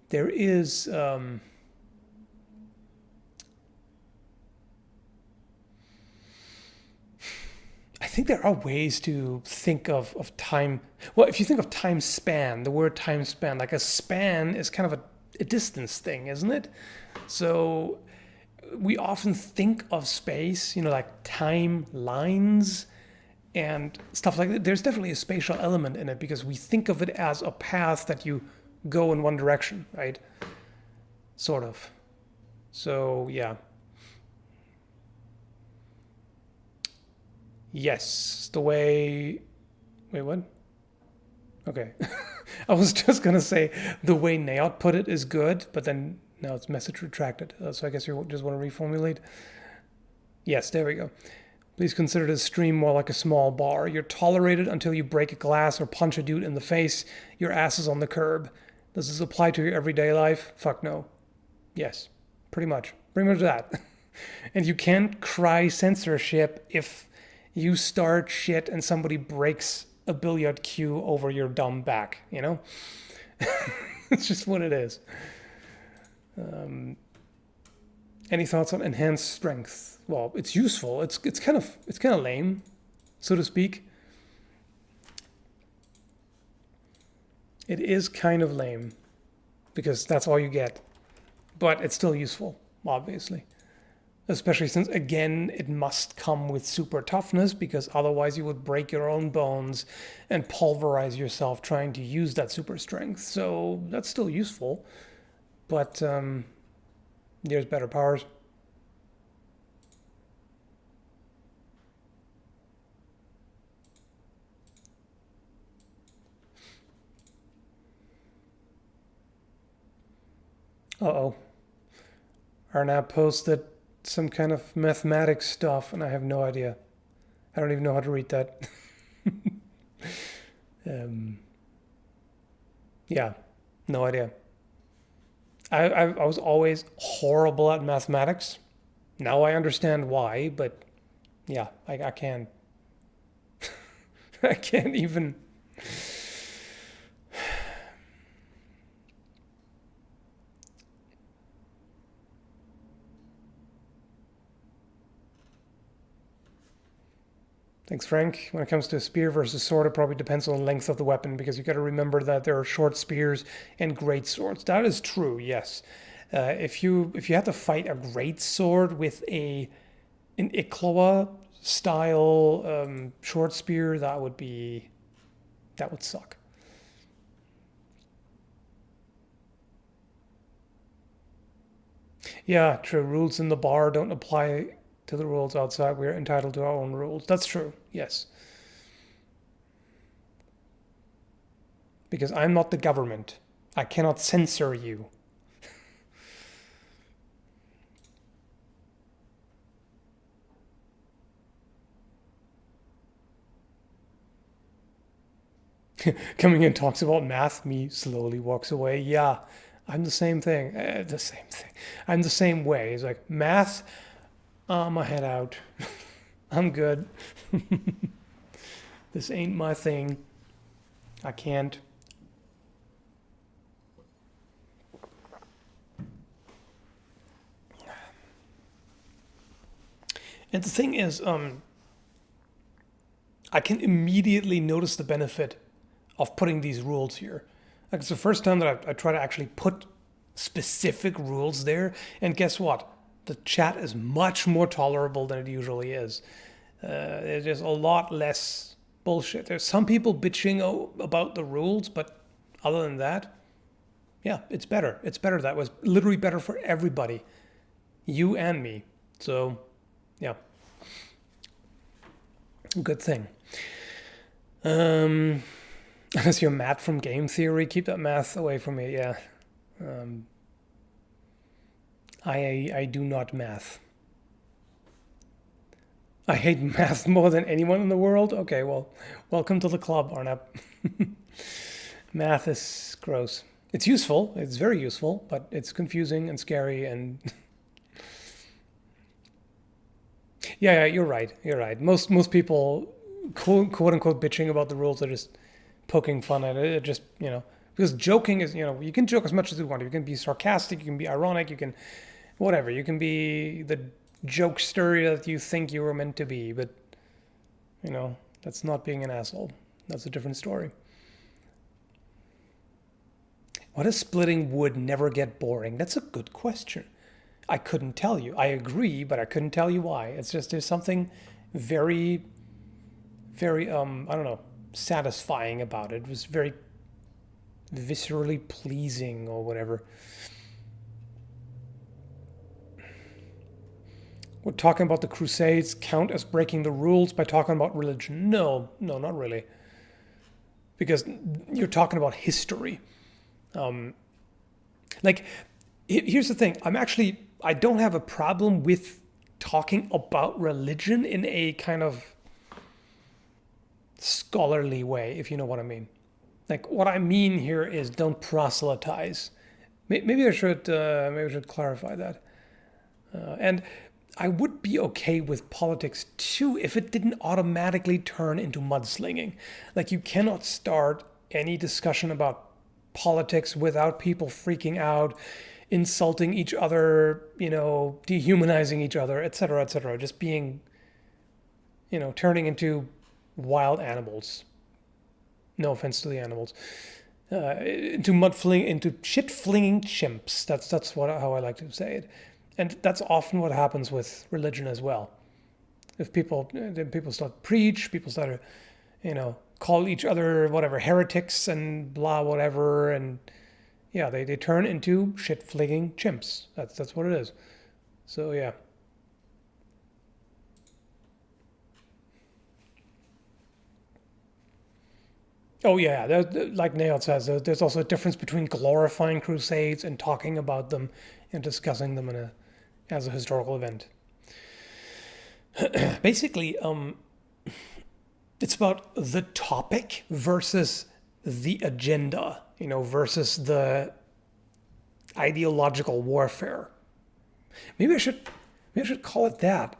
there is... I think there are ways to think of time. Well, if you think of time span, the word time span, like a span is kind of a distance thing, isn't it? So we often think of space, like time lines and stuff like that. There's definitely a spatial element in it because we think of it as a path that you go in one direction, right? Sort of. So, yeah. Yes, the way... Wait, what? Okay. I was just gonna say the way Nayot put it is good, but then now it's message retracted. So I guess you just want to reformulate. Yes, there we go. Please consider this stream more like a small bar. You're tolerated until you break a glass or punch a dude in the face. Your ass is on the curb. Does this apply to your everyday life? Fuck no. Yes, pretty much. Pretty much that. And you can't cry censorship if you start shit and somebody breaks a billiard cue over your dumb back, you know? It's just what it is. Any thoughts on enhanced strength? Well, it's useful. It's kind of lame, so to speak. It is kind of lame because that's all you get, but it's still useful, obviously. Especially since, again, it must come with super toughness because otherwise you would break your own bones and pulverize yourself trying to use that super strength. So that's still useful, but there's better powers. Uh-oh. Arnab posted some kind of mathematics stuff, and I have no idea. I don't even know how to read that. Yeah, no idea. I was always horrible at mathematics. Now I understand why, but yeah, I can't. I can't even. Thanks, Frank. When it comes to a spear versus sword, it probably depends on the length of the weapon because you got to remember that there are short spears and great swords. That is true, yes. If you had to fight a great sword with an Ikloa style short spear, that would suck. Yeah, true. Rules in the bar don't apply to the rules outside. We're entitled to our own rules. That's true, yes. Because I'm not the government. I cannot censor you. Coming in talks about math, me slowly walks away. Yeah, I'm the same thing. The same thing. I'm the same way. It's like math. My head out. I'm good. This ain't my thing. I can't. And the thing is, I can immediately notice the benefit of putting these rules here. Like it's the first time that I try to actually put specific rules there, and guess what? The chat is much more tolerable than it usually is. There's just a lot less bullshit. There's some people bitching about the rules, but other than that, yeah, it's better. It's better. That was literally better for everybody, you and me. So, yeah, good thing. Unless you're Matt from game theory, keep that math away from me. Yeah. I do not math. I hate math more than anyone in the world. Okay, well, welcome to the club, Arnab. Math is gross. It's useful. It's very useful, but it's confusing and scary and. Yeah, you're right. You're right. Most people, quote unquote, bitching about the rules are just poking fun at it. It just because joking is you can joke as much as you want. You can be sarcastic. You can be ironic. You can. Whatever, you can be the jokester that you think you were meant to be, but, that's not being an asshole. That's a different story. Why does splitting wood never get boring? That's a good question. I couldn't tell you. I agree, but I couldn't tell you why. It's just there's something very, very, I don't know, satisfying about it. It was very viscerally pleasing or whatever. We're talking about the Crusades count as breaking the rules by talking about religion? No, not really. because you're talking about history. Like, here's the thing. I don't have a problem with talking about religion in a kind of scholarly way, if you know what I mean. Like, what I mean here is don't proselytize. Maybe I should clarify that. And I would be okay with politics too if it didn't automatically turn into mudslinging. Like, you cannot start any discussion about politics without people freaking out, insulting each other, dehumanizing each other, etc., etc. Just being, turning into wild animals. No offense to the animals. Into shit flinging chimps. That's how I like to say it. And that's often what happens with religion as well. If people start preach, people start to, call each other whatever heretics and blah whatever, and yeah, they turn into shit flinging chimps. That's what it is. So yeah. Oh yeah, like Nail says, there's also a difference between glorifying crusades and talking about them and discussing them as a historical event. Basically, it's about the topic versus the agenda, versus the ideological warfare. Maybe I should call it that.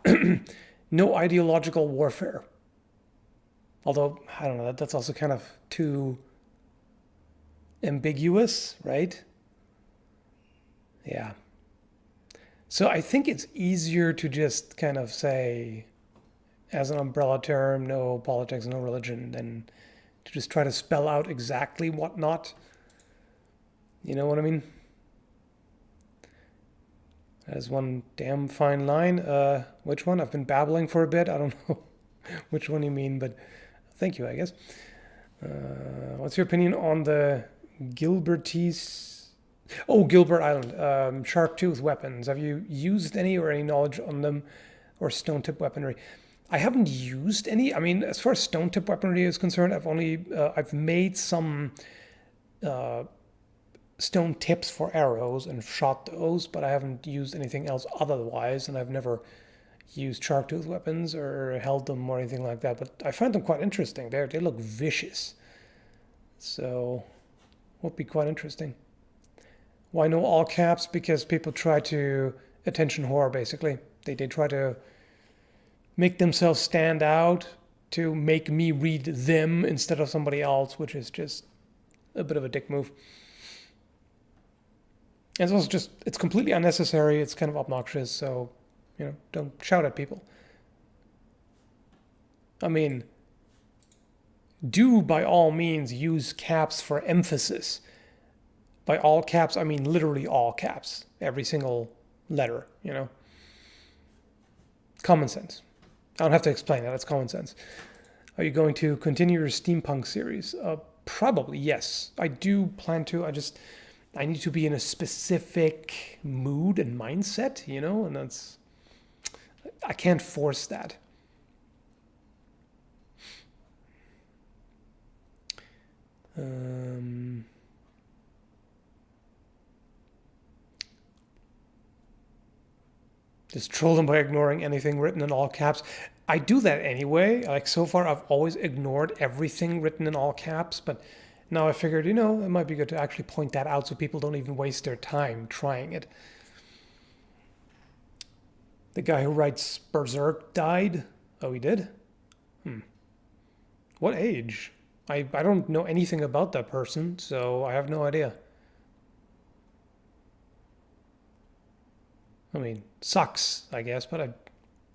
No ideological warfare. Although, I don't know, that's also kind of too ambiguous, right? Yeah. So I think it's easier to just kind of say, as an umbrella term, no politics, no religion, than to just try to spell out exactly what not. You know what I mean? That's one damn fine line. Which one? I've been babbling for a bit. I don't know which one you mean, but thank you, I guess. What's your opinion on the Gilbertese? Oh, Gilbert Island. Sharp tooth weapons. Have you used any or any knowledge on them, or stone tip weaponry? I haven't used any. I mean, as far as stone tip weaponry is concerned, I've made some stone tips for arrows and shot those, but I haven't used anything else otherwise, and I've never used sharp tooth weapons or held them or anything like that. But I find them quite interesting. They look vicious, so would be quite interesting. Why no all caps? Because people try to attention whore, basically. They try to make themselves stand out to make me read them instead of somebody else, which is just a bit of a dick move. And it's also it's completely unnecessary. It's kind of obnoxious, so, don't shout at people. I mean, do by all means use caps for emphasis. By all caps, I mean literally all caps. Every single letter, Common sense. I don't have to explain that. It's common sense. Are you going to continue your steampunk series? Probably, yes. I do plan to. I need to be in a specific mood and mindset, and I can't force that. Just troll them by ignoring anything written in all caps. I do that anyway. Like, so far, I've always ignored everything written in all caps, but now I figured, it might be good to actually point that out so people don't even waste their time trying it. The guy who writes Berserk died? Oh, he did? What age? I don't know anything about that person, so I have no idea. I mean, sucks, I guess, but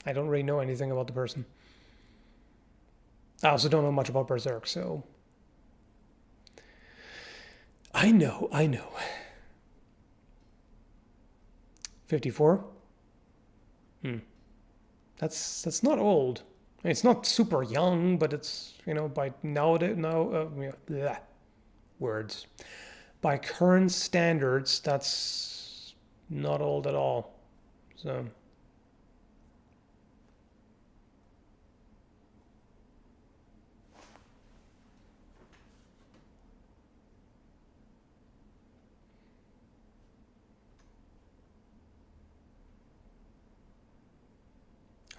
I don't really know anything about the person. I also don't know much about Berserk, so... I know. 54? That's not old. I mean, it's not super young, but it's, by nowadays, words. By current standards, that's not old at all. So...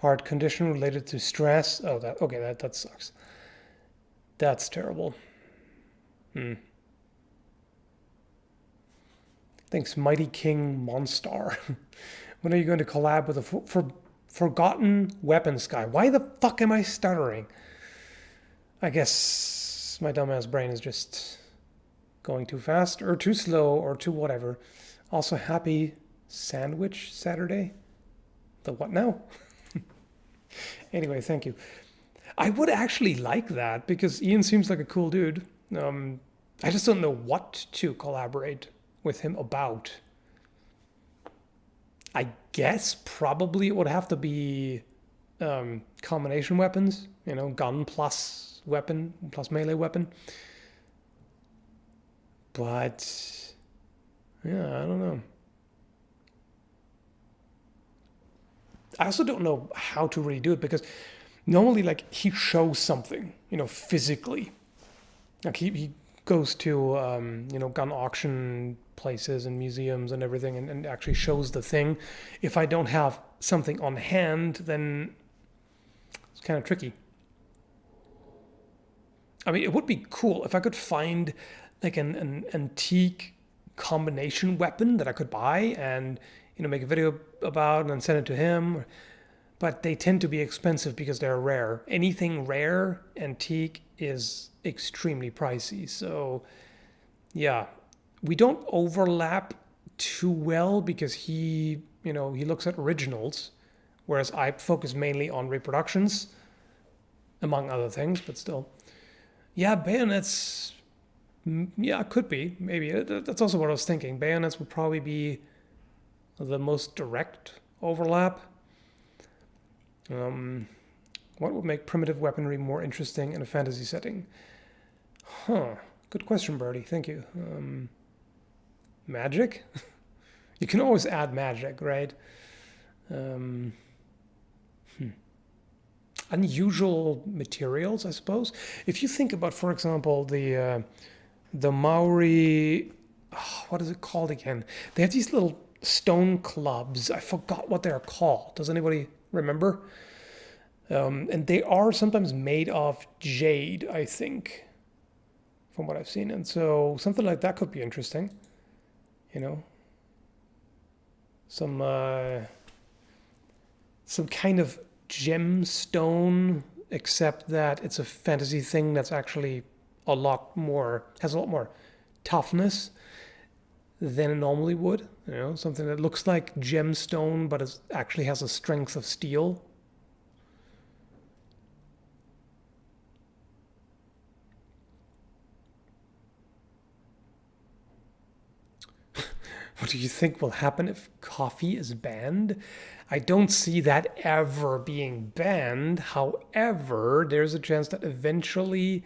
Heart condition related to stress. Oh, that sucks. That's terrible. Thanks, Mighty King Monstar. When are you going to collab with a forgotten weapons guy? Why the fuck am I stuttering? I guess my dumbass brain is just going too fast or too slow or too whatever. Also, happy Sandwich Saturday. The what now? Anyway, thank you. I would actually like that because Ian seems like a cool dude. I just don't know what to collaborate with him about. I guess probably it would have to be combination weapons, gun plus weapon plus melee weapon. But yeah, I don't know. I also don't know how to really do it because normally like he shows something, physically. Like he goes to gun auction places and museums and everything and actually shows the thing. If I don't have something on hand, then it's kind of tricky. I mean, it would be cool if I could find like an antique combination weapon that I could buy and make a video about and then send it to him. But they tend to be expensive because they're rare. Anything rare, antique, is extremely pricey. So yeah, we don't overlap too well because he looks at originals, whereas I focus mainly on reproductions, among other things, but still. Yeah, bayonets, yeah, could be, maybe. That's also what I was thinking. Bayonets would probably be the most direct overlap. What would make primitive weaponry more interesting in a fantasy setting? Good question, Birdie. Thank you. Magic? You can always add magic, right? Unusual materials, I suppose. If you think about, for example, the Maori, what is it called again? They have these little stone clubs. I forgot what they're called. Does anybody remember? And they are sometimes made of jade, I think, from what I've seen. And so something like that could be interesting. Some kind of gemstone, except that it's a fantasy thing that's actually has a lot more toughness than it normally would. Something that looks like gemstone, but it actually has a strength of steel. What do you think will happen if coffee is banned? I don't see that ever being banned. However, there's a chance that eventually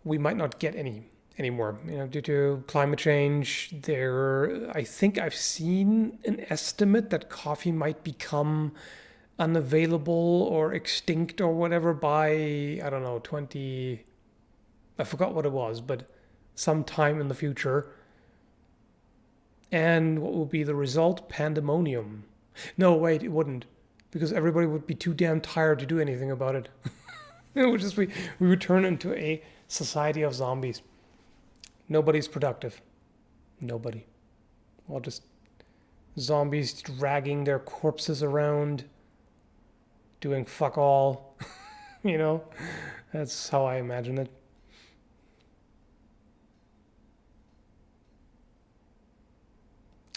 we might not get any anymore. Due to climate change, I think I've seen an estimate that coffee might become unavailable or extinct or whatever by, I don't know, I forgot what it was, but sometime in the future. And what will be the result? Pandemonium. No, wait, it wouldn't. Because everybody would be too damn tired to do anything about it. It would just we would turn into a society of zombies. Nobody's productive. Nobody. All just zombies dragging their corpses around, doing fuck all. That's how I imagine it.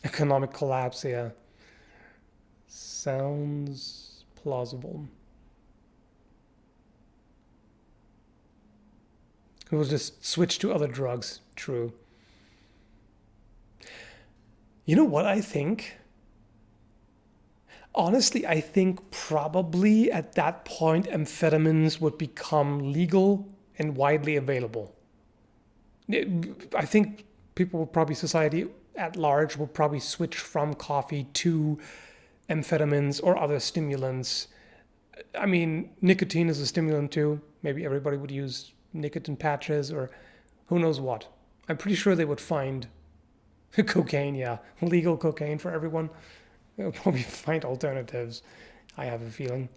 Economic collapse, yeah. Sounds plausible. It will just switch to other drugs. True. You know what I think? Honestly, I think probably at that point amphetamines would become legal and widely available. I think society at large will probably switch from coffee to amphetamines or other stimulants. I mean, nicotine is a stimulant too. Maybe everybody would use nicotine patches or who knows what. I'm pretty sure they would find cocaine, legal cocaine for everyone. They'll probably find alternatives. I have a feeling.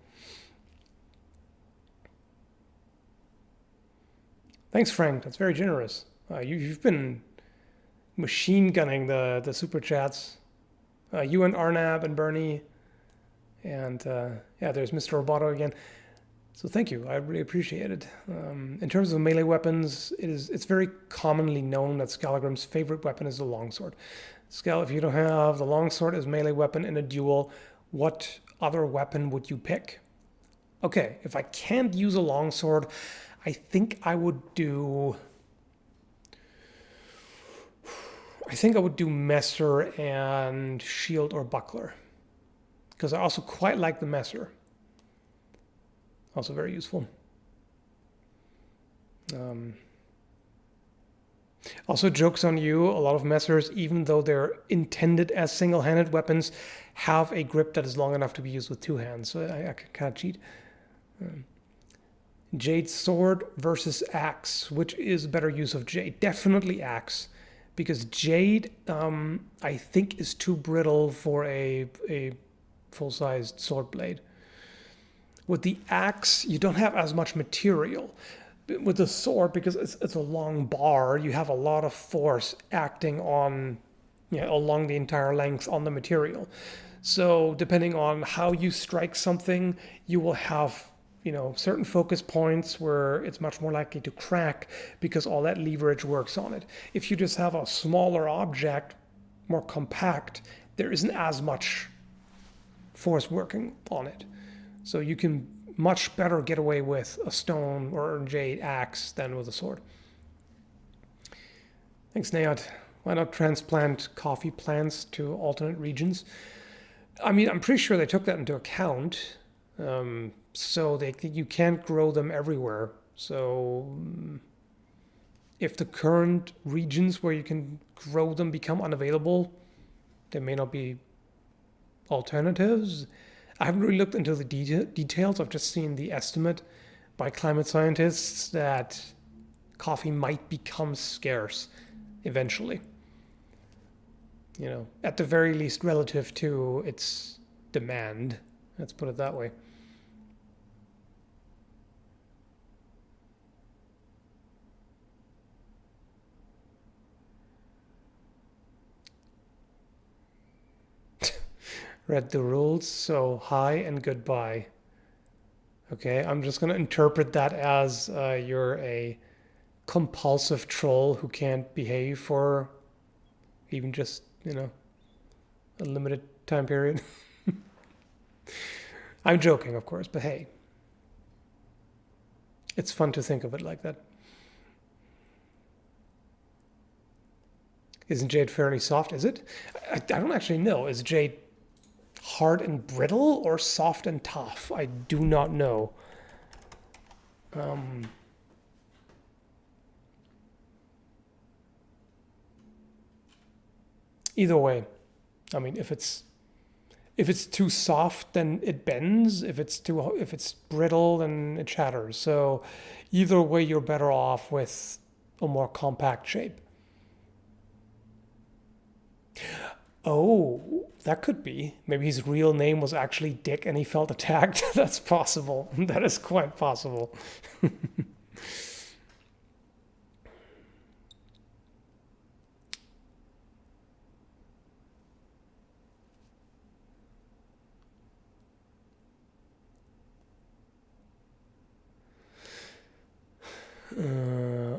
Thanks, Frank. That's very generous. You've been machine gunning the super chats. You and Arnab and Bernie, and yeah, there's Mr. Roboto again. So thank you. I really appreciate it. In terms of melee weapons, it's very commonly known that Skallagrim's favorite weapon is the longsword. Skall, if you don't have the longsword as melee weapon in a duel, what other weapon would you pick? Okay, if I can't use a longsword, I think I would do Messer and Shield or Buckler. Because I also quite like the Messer. Also very useful. Also, joke's on you, a lot of Messers, even though they're intended as single-handed weapons, have a grip that is long enough to be used with two hands. So I can kind of cheat. Jade sword versus axe. Which is better use of jade? Definitely axe. Because jade, I think, is too brittle for a full-sized sword blade. With the axe, you don't have as much material. With the sword, because it's a long bar, you have a lot of force acting on, along the entire length on the material. So depending on how you strike something, you will have, certain focus points where it's much more likely to crack because all that leverage works on it. If you just have a smaller object, more compact, there isn't as much force working on it. So you can much better get away with a stone or a jade axe than with a sword. Thanks, Nayat. Why not transplant coffee plants to alternate regions? I mean, I'm pretty sure they took that into account. So you can't grow them everywhere. So if the current regions where you can grow them become unavailable, there may not be alternatives. I haven't really looked into the details. I've just seen the estimate by climate scientists that coffee might become scarce eventually. At the very least relative to its demand. Let's put it that way. Read the rules, so hi and goodbye. Okay, I'm just going to interpret that as you're a compulsive troll who can't behave for even just, a limited time period. I'm joking, of course, but hey, it's fun to think of it like that. Isn't jade fairly soft? Is it? I don't actually know. Is jade hard and brittle or soft and tough? I do not know. Either way, I mean, if it's too soft, then it bends. If it's brittle, then it shatters. So either way, you're better off with a more compact shape. Oh, that could be. Maybe his real name was actually Dick and he felt attacked. That's possible. That is quite possible.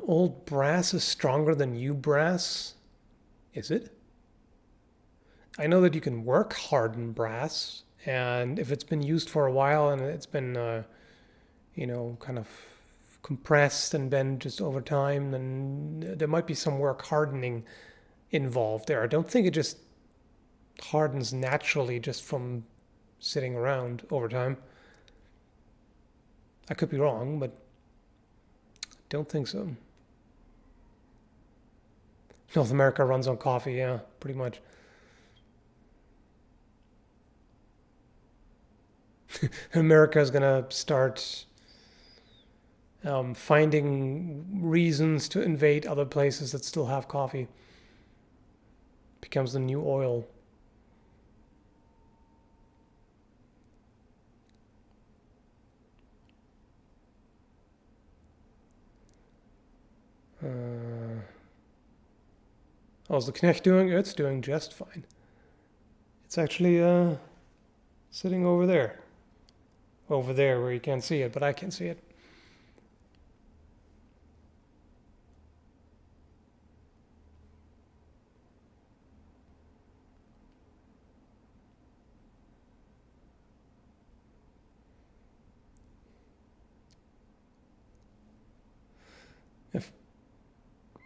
Old brass is stronger than new brass. Is it? I know that you can work hardened brass, and if it's been used for a while and it's been, kind of compressed and bent just over time, then there might be some work hardening involved there. I don't think it just hardens naturally just from sitting around over time. I could be wrong, but I don't think so. North America runs on coffee, yeah, pretty much. America is going to start finding reasons to invade other places that still have coffee. Becomes the new oil. How's the Knecht doing? It's doing just fine. It's actually sitting over there. Over there where you can't see it, but I can see it.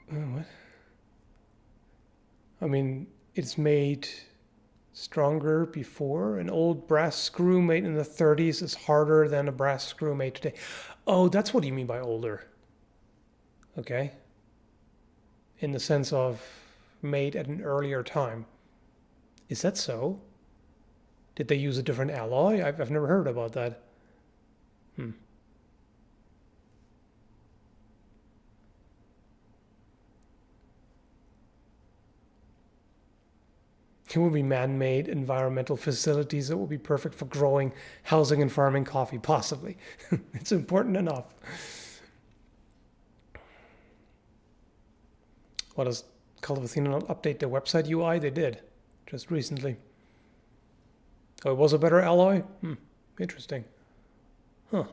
What? I mean, it's made stronger before. An old brass screw made in the 30s is harder than a brass screw made today. Oh, that's what you mean by older. Okay. In the sense of made at an earlier time. Is that so? Did they use a different alloy? I've never heard about that. It would be man-made environmental facilities that would be perfect for growing, housing, and farming coffee, possibly. It's important enough. What does Cult of Athena not update their website UI? They did, just recently. Oh, it was a better alloy? Interesting. Huh.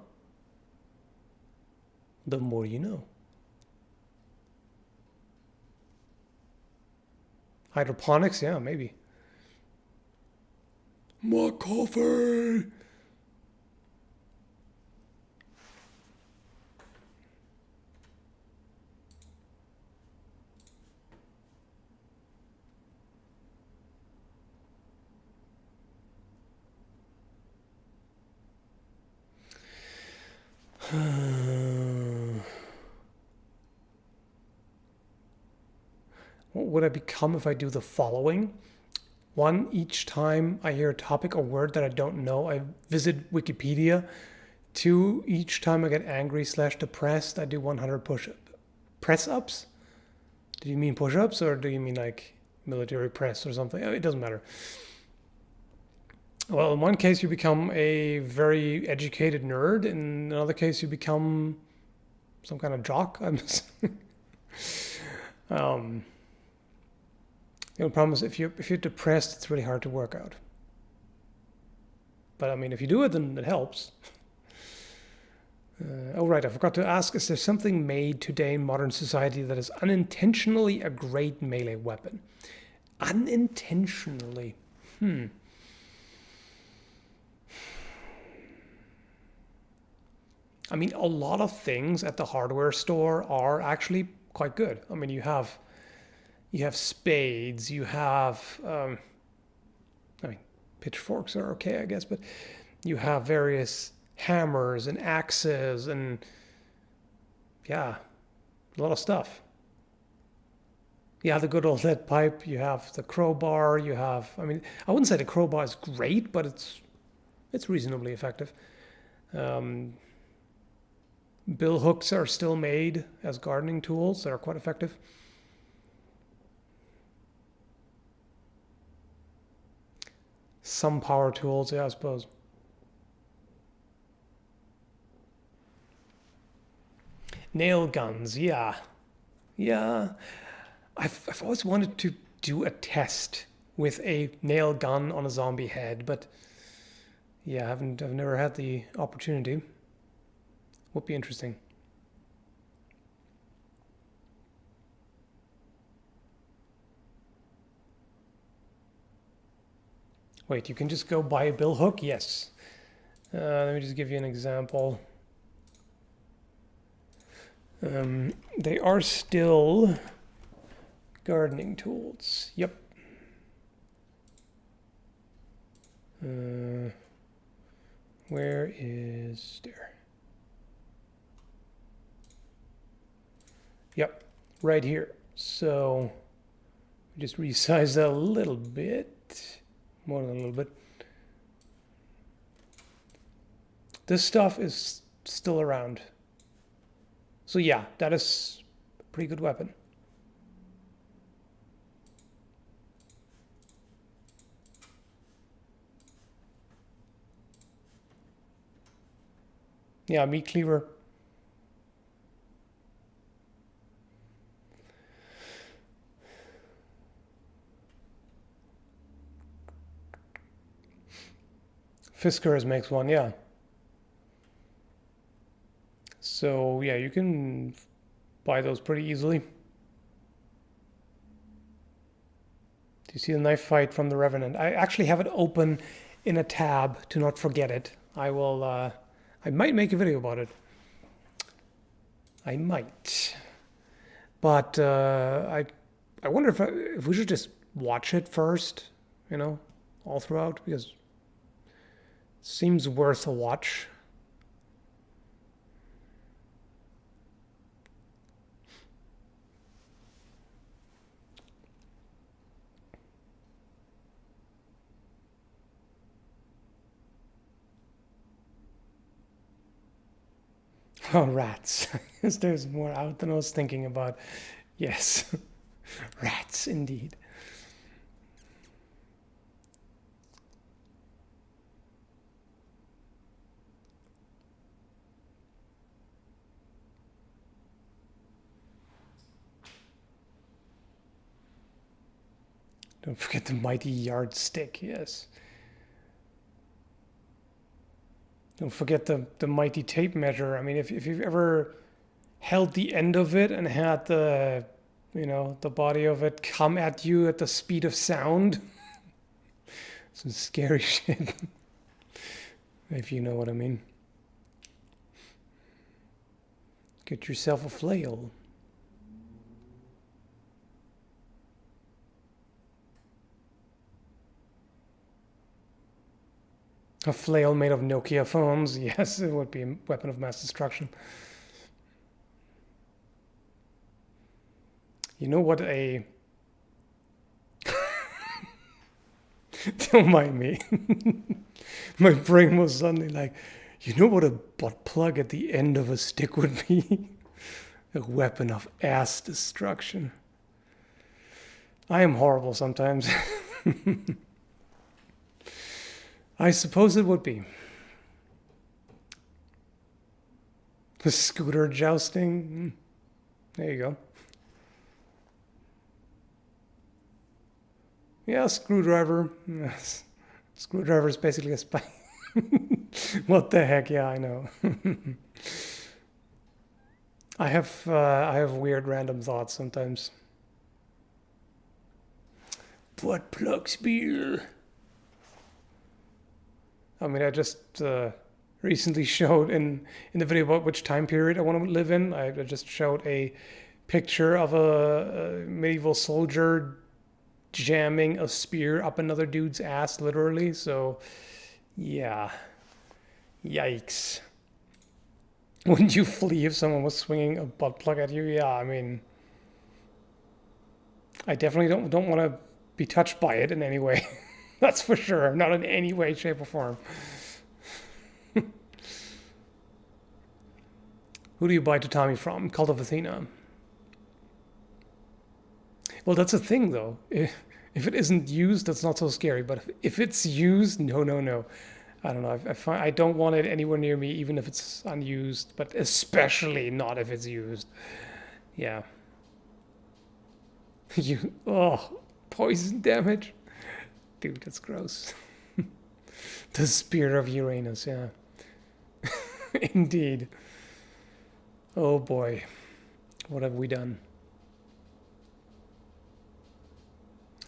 The more you know. Hydroponics? Yeah, maybe. More coffee! What would I become if I do the following? 1, each time I hear a topic or word that I don't know, I visit Wikipedia. 2, each time I get angry / depressed, I do 100 press-ups? Do you mean push-ups or do you mean like military press or something? It doesn't matter. Well, in one case you become a very educated nerd. In another case you become some kind of jock. The only problem is if you're depressed, it's really hard to work out. But I mean, if you do it, then it helps. Oh right, I forgot to ask, is there something made today in modern society that is unintentionally a great melee weapon? Unintentionally? I mean, a lot of things at the hardware store are actually quite good. I mean, you have spades, you have, I mean, pitchforks are okay, I guess, but you have various hammers and axes and, yeah, a lot of stuff. Yeah, the good old lead pipe, you have the crowbar, you have, I mean, I wouldn't say the crowbar is great, but it's reasonably effective. Bill hooks are still made as gardening tools that are quite effective. Some power tools, yeah, I suppose. Nail guns, yeah. Yeah. I've always wanted to do a test with a nail gun on a zombie head, but yeah, I've never had the opportunity. Would be interesting. Wait, you can just go buy a bill hook? Yes. Let me just give you an example. They are still gardening tools. Yep. Where is there? Yep, right here. So just resize that a little bit, more than a little bit. This stuff is still around. So yeah, that is a pretty good weapon. Yeah, meat cleaver. Fiskars makes one, yeah. So yeah, you can buy those pretty easily. Do you see the knife fight from the Revenant? I actually have it open in a tab to not forget it. I will. I might make a video about it. I might, but I wonder if we should just watch it first, you know, all throughout, because it seems worth a watch. Oh, rats. There's more out than I was thinking about. Yes. Rats, indeed. Don't forget the mighty yardstick, yes. Don't forget the mighty tape measure. I mean, if you've ever held the end of it and had the, you know, the body of it come at you at the speed of sound, some scary shit. If you know what I mean. Get yourself a flail. A flail made of Nokia phones. Yes, it would be a weapon of mass destruction. You know what a... Don't mind me. My brain was suddenly like, you know what a butt plug at the end of a stick would be? A weapon of ass destruction. I am horrible sometimes. I suppose it would be. A scooter jousting. There you go. Yeah, screwdriver. Yes. Screwdriver is basically a spike. What the heck? Yeah, I know. I have weird random thoughts sometimes. Butt plug spear. I mean, I just recently showed in the video about which time period I want to live in. I just showed a picture of a medieval soldier jamming a spear up another dude's ass, literally. So, yeah. Yikes. Wouldn't you flee if someone was swinging a butt plug at you? Yeah, I mean, I definitely don't want to be touched by it in any way. That's for sure. Not in any way, shape, or form. Who do you buy tatami from? Cult of Athena. Well, that's a thing, though. If it isn't used, that's not so scary. But if it's used, no. I don't know. I don't want it anywhere near me, even if it's unused. But especially not if it's used. Yeah. Poison damage. Dude, that's gross. The spear of Uranus, yeah. Indeed. Oh boy. What have we done?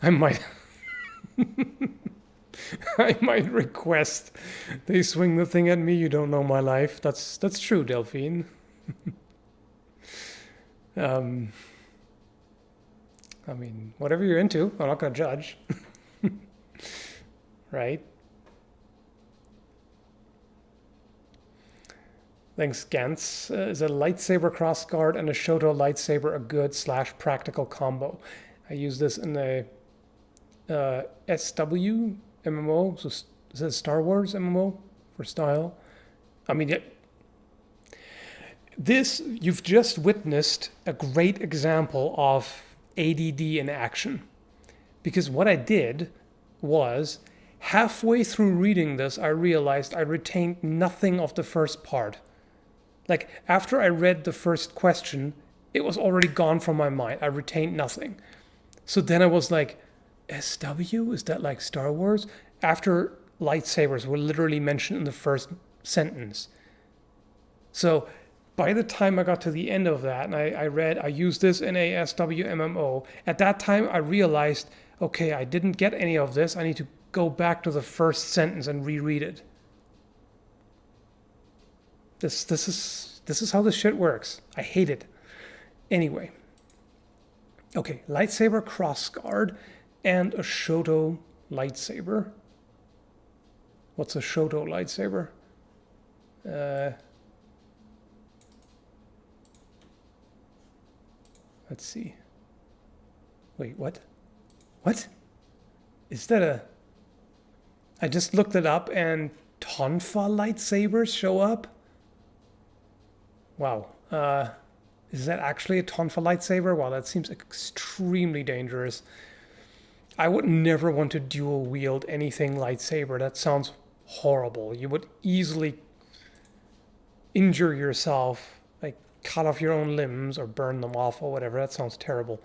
I might request they swing the thing at me. You don't know my life. That's true, Delphine. I mean, whatever you're into, I'm not gonna judge. Right? Thanks, Gantz. Is a lightsaber crossguard and a Shoto lightsaber a good / practical combo? I use this in the SW MMO, so it says Star Wars MMO for style. I mean, this, you've just witnessed a great example of ADD in action. Because what I did was, halfway through reading this, I realized I retained nothing of the first part. Like, after I read the first question, it was already gone from my mind. I retained nothing. So then I was like, SW? Is that like Star Wars? After lightsabers were literally mentioned in the first sentence. So by the time I got to the end of that and I used this in a SWMMO, at that time I realized, okay, I didn't get any of this. I need to go back to the first sentence and reread it. This is how this shit works. I hate it. Anyway. Okay, lightsaber crossguard and a Shoto lightsaber. What's a Shoto lightsaber? Let's see. Wait, what? What? Is that a... I just looked it up and Tonfa lightsabers show up? Wow. Is that actually a Tonfa lightsaber? Wow, that seems extremely dangerous. I would never want to dual wield anything lightsaber. That sounds horrible. You would easily injure yourself, like cut off your own limbs or burn them off or whatever. That sounds terrible.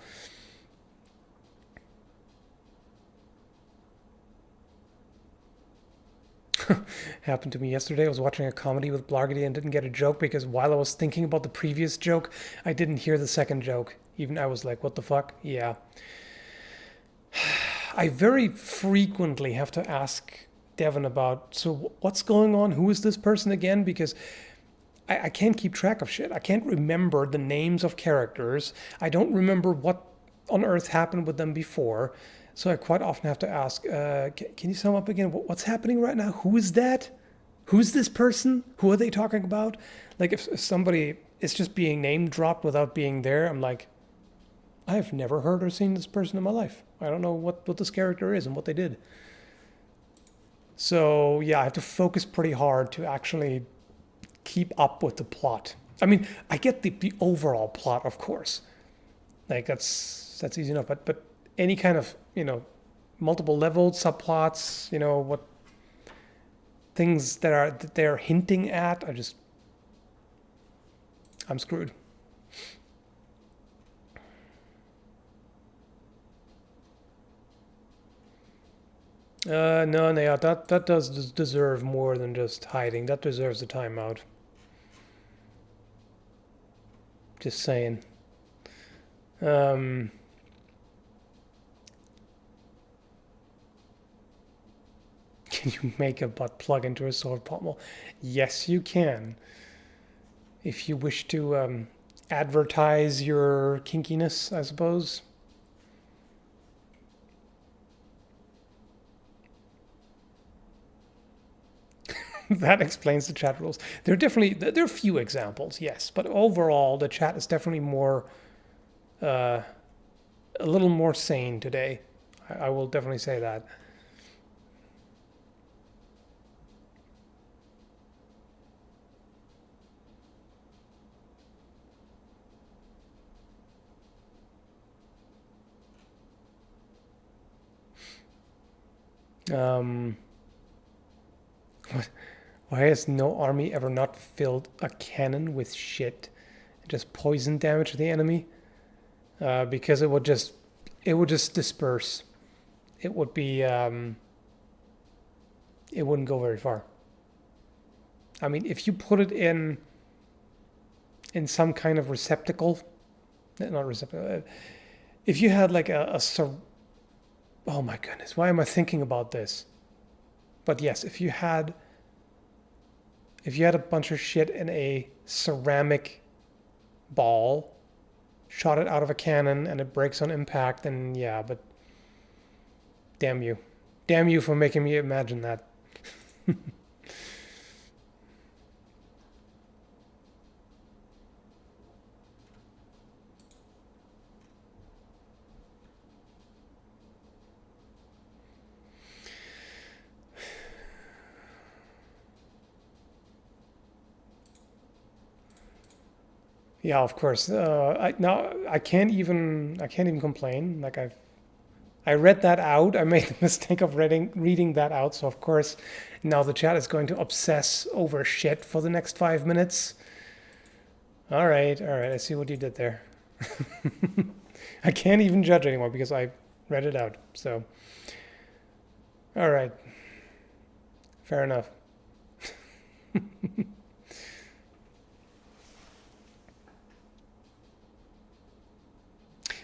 Happened to me yesterday. I was watching a comedy with Blargity and didn't get a joke because while I was thinking about the previous joke, I didn't hear the second joke. Even I was like, what the fuck? Yeah. I very frequently have to ask Devin about, so what's going on? Who is this person again? Because I can't keep track of shit. I can't remember the names of characters. I don't remember what on earth happened with them before. So I quite often have to ask, can you sum up again? What's happening right now? Who is that? Who's this person? Who are they talking about? Like if somebody is just being name dropped without being there, I'm like, I have never heard or seen this person in my life. I don't know what this character is and what they did. So yeah, I have to focus pretty hard to actually keep up with the plot. I mean, I get the overall plot, of course. Like that's easy enough, but any kind of, multiple leveled subplots, what things that they're hinting at, I'm screwed. No, that does deserve more than just hiding. That deserves a timeout. Just saying. Can you make a butt plug into a sword pommel? Yes, you can. If you wish to advertise your kinkiness, I suppose. That explains the chat rules. There are a few examples, yes, but overall the chat is definitely more, a little more sane today. I will definitely say that. Why has no army ever not filled a cannon with shit and just poison damage to the enemy? Because it would just disperse. It would be it wouldn't go very far. I mean, if you put it in some kind of receptacle, not receptacle. If you had like oh my goodness, why am I thinking about this? But yes, if you had a bunch of shit in a ceramic ball, shot it out of a cannon, and it breaks on impact, then yeah, but damn you. Damn you for making me imagine that. Yeah, of course. I can't even complain. Like I read that out. I made the mistake of reading that out. So of course, now the chat is going to obsess over shit for the next 5 minutes. All right. I see what you did there. I can't even judge anymore because I read it out. So, all right. Fair enough.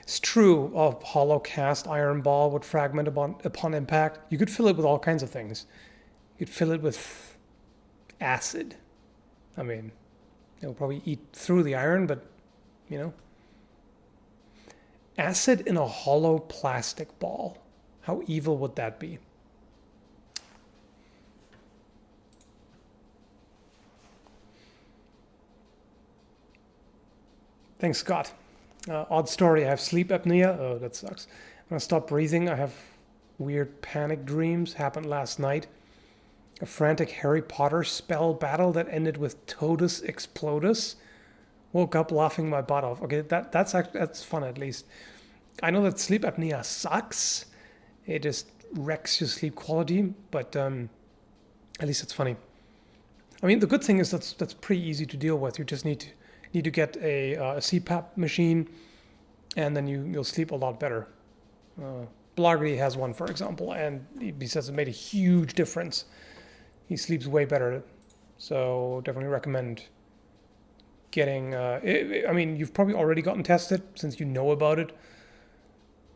It's true, a hollow cast iron ball would fragment upon impact. You could fill it with all kinds of things. You could fill it with acid. I mean, it'll probably eat through the iron, but, you know. Acid in a hollow plastic ball. How evil would that be? Thanks, Scott. Odd story. I have sleep apnea. Oh, that sucks. When I stop breathing, I have weird panic dreams. Happened last night. A frantic Harry Potter spell battle that ended with Totus Explodus. Woke up laughing my butt off. Okay, that's fun at least. I know that sleep apnea sucks. It just wrecks your sleep quality, but at least it's funny. I mean, the good thing is that's pretty easy to deal with. You just need to get a CPAP machine, and then you'll sleep a lot better. Bloggery has one, for example, and he says it made a huge difference. He sleeps way better, so definitely recommend getting. I mean, you've probably already gotten tested since you know about it,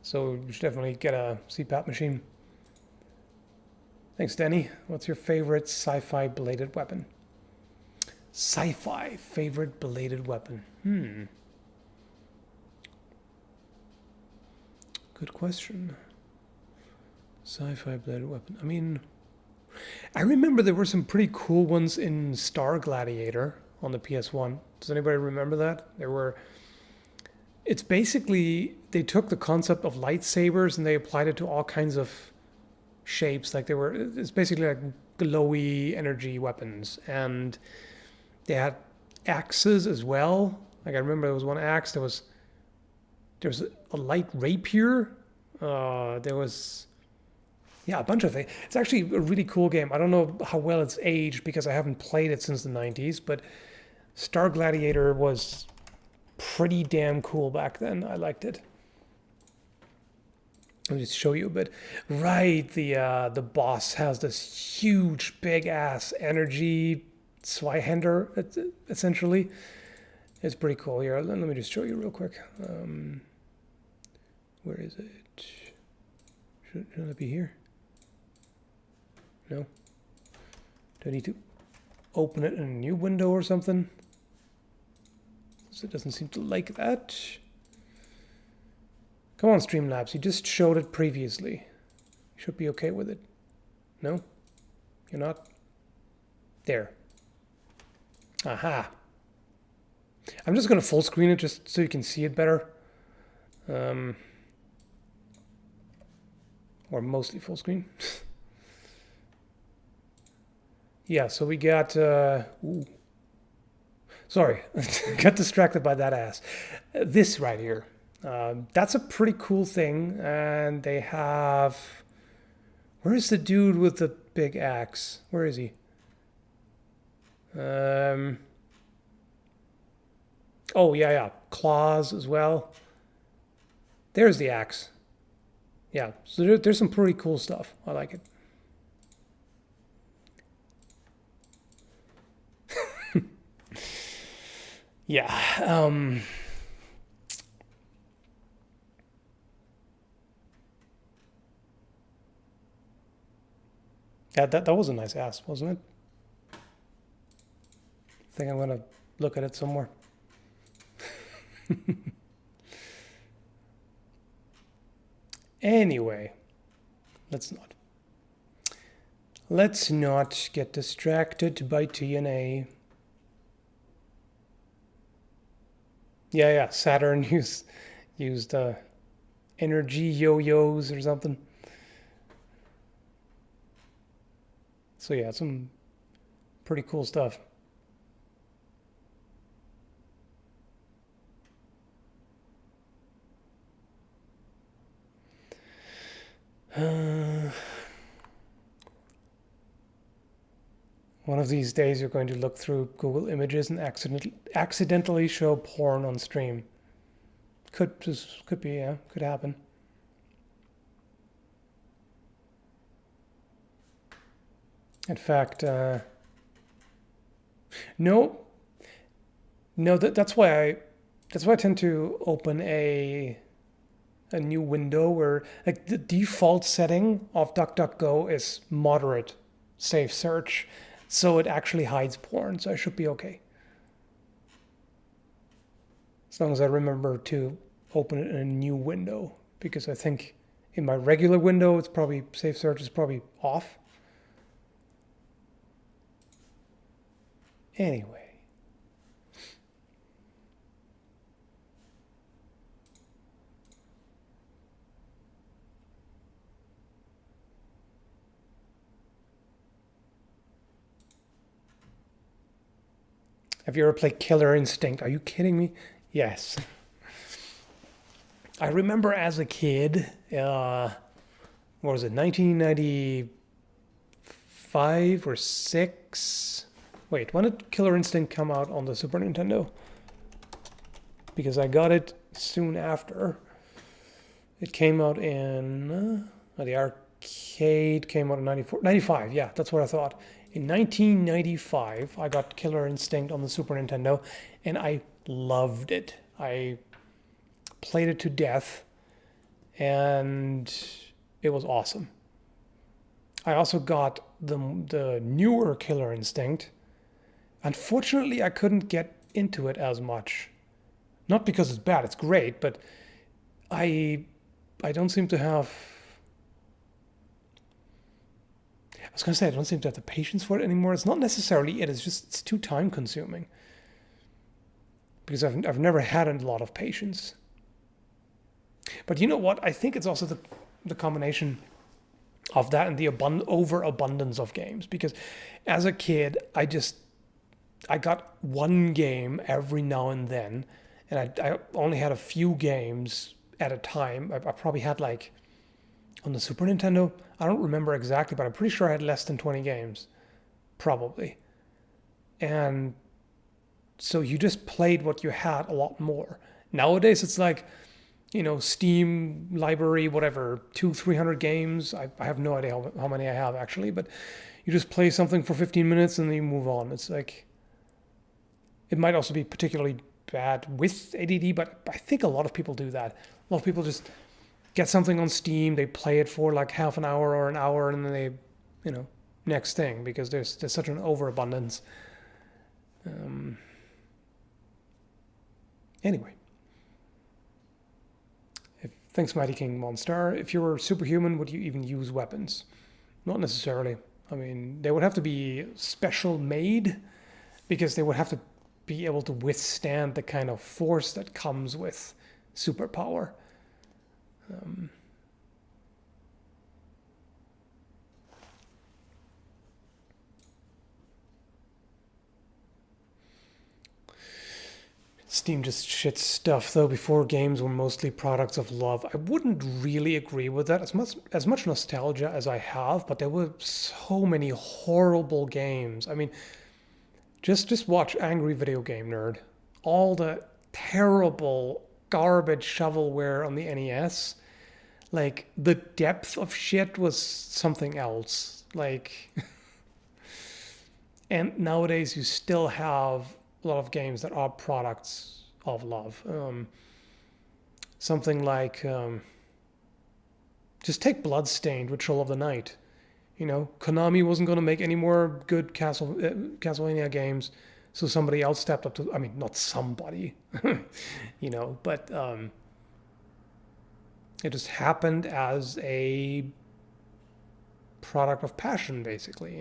so you should definitely get a CPAP machine. Thanks, Denny. What's your favorite sci-fi bladed weapon? Sci-fi favorite bladed weapon? Good question. Sci-fi bladed weapon. I mean, I remember there were some pretty cool ones in Star Gladiator on the PS1. Does anybody remember that? It's basically, they took the concept of lightsabers and they applied it to all kinds of shapes. It's basically like glowy energy weapons. And they had axes as well. Like I remember there was one axe. There was a light rapier. There was, a bunch of things. It's actually a really cool game. I don't know how well it's aged because I haven't played it since the 90s, but Star Gladiator was pretty damn cool back then. I liked it. Let me just show you a bit. Right, the boss has this huge, big ass energy Zweihander, essentially. It's pretty cool. Here, let me just show you real quick. Where is it? Should it be here? No. Do I need to open it in a new window or something? So it doesn't seem to like that. Come on, Streamlabs. You just showed it previously. You should be okay with it. No? You're not? There. Aha. I'm just going to full screen it just so you can see it better. Or mostly full screen. Yeah, so we got... Sorry, got distracted by that ass. This right here. That's a pretty cool thing. And they have... Where's the dude with the big axe? Where is he? Oh, yeah. Claws as well. There's the axe. Yeah, so there's some pretty cool stuff. I like it. Yeah. Yeah, that was a nice ass, wasn't it? I think I'm going to look at it some more. Anyway, let's not get distracted by TNA. Yeah, Saturn used energy yo-yos or something. So yeah, some pretty cool stuff. One of these days you're going to look through Google Images and accidentally show porn on stream. Could be, yeah, could happen. In fact, no, no. That's why I tend to open a new window where like the default setting of DuckDuckGo is moderate safe search, so it actually hides porn. So I should be okay as long as I remember to open it in a new window, because I think in my regular window it's probably safe search is probably off. Anyway. Have you ever played Killer Instinct? Are you kidding me? Yes. I remember as a kid, what was it, 1995 or 6? Wait, when did Killer Instinct come out on the Super Nintendo? Because I got it soon after. It came out in, the arcade came out in 95, yeah, that's what I thought. In 1995, I got Killer Instinct on the Super Nintendo, and I loved it. I played it to death, and it was awesome. I also got the newer Killer Instinct. Unfortunately, I couldn't get into it as much. Not because it's bad, it's great, but I don't seem to have... I was going to say, I don't seem to have the patience for it anymore. It's not necessarily it. It's just, it's too time consuming. Because I've never had a lot of patience. But you know what? I think it's also the combination of that and the overabundance of games. Because as a kid, I got one game every now and then. And I only had a few games at a time. I probably had like... On the Super Nintendo, I don't remember exactly, but I'm pretty sure I had less than 20 games. Probably. And so you just played what you had a lot more. Nowadays, it's like, Steam library, whatever, 200-300 games. I have no idea how many I have, actually. But you just play something for 15 minutes and then you move on. It's like... It might also be particularly bad with ADD, but I think a lot of people do that. A lot of people just... get something on Steam, they play it for like half an hour or an hour, and then they, next thing, because there's such an overabundance. Anyway. Thanks, Mighty King Monstar. If you were superhuman, would you even use weapons? Not necessarily. I mean, they would have to be special made, because they would have to be able to withstand the kind of force that comes with superpower. Steam just shits stuff, though. Before, games were mostly products of love. I wouldn't really agree with that. As much nostalgia as I have, but there were so many horrible games. I mean, just watch Angry Video Game Nerd. All the terrible garbage shovelware on the NES. Like, the depth of shit was something else. Like, and nowadays you still have a lot of games that are products of love. Something like, just take Bloodstained, Ritual of the Night. Konami wasn't going to make any more good Castlevania games, so somebody else stepped up to, I mean, not somebody, but... It just happened as a product of passion, basically,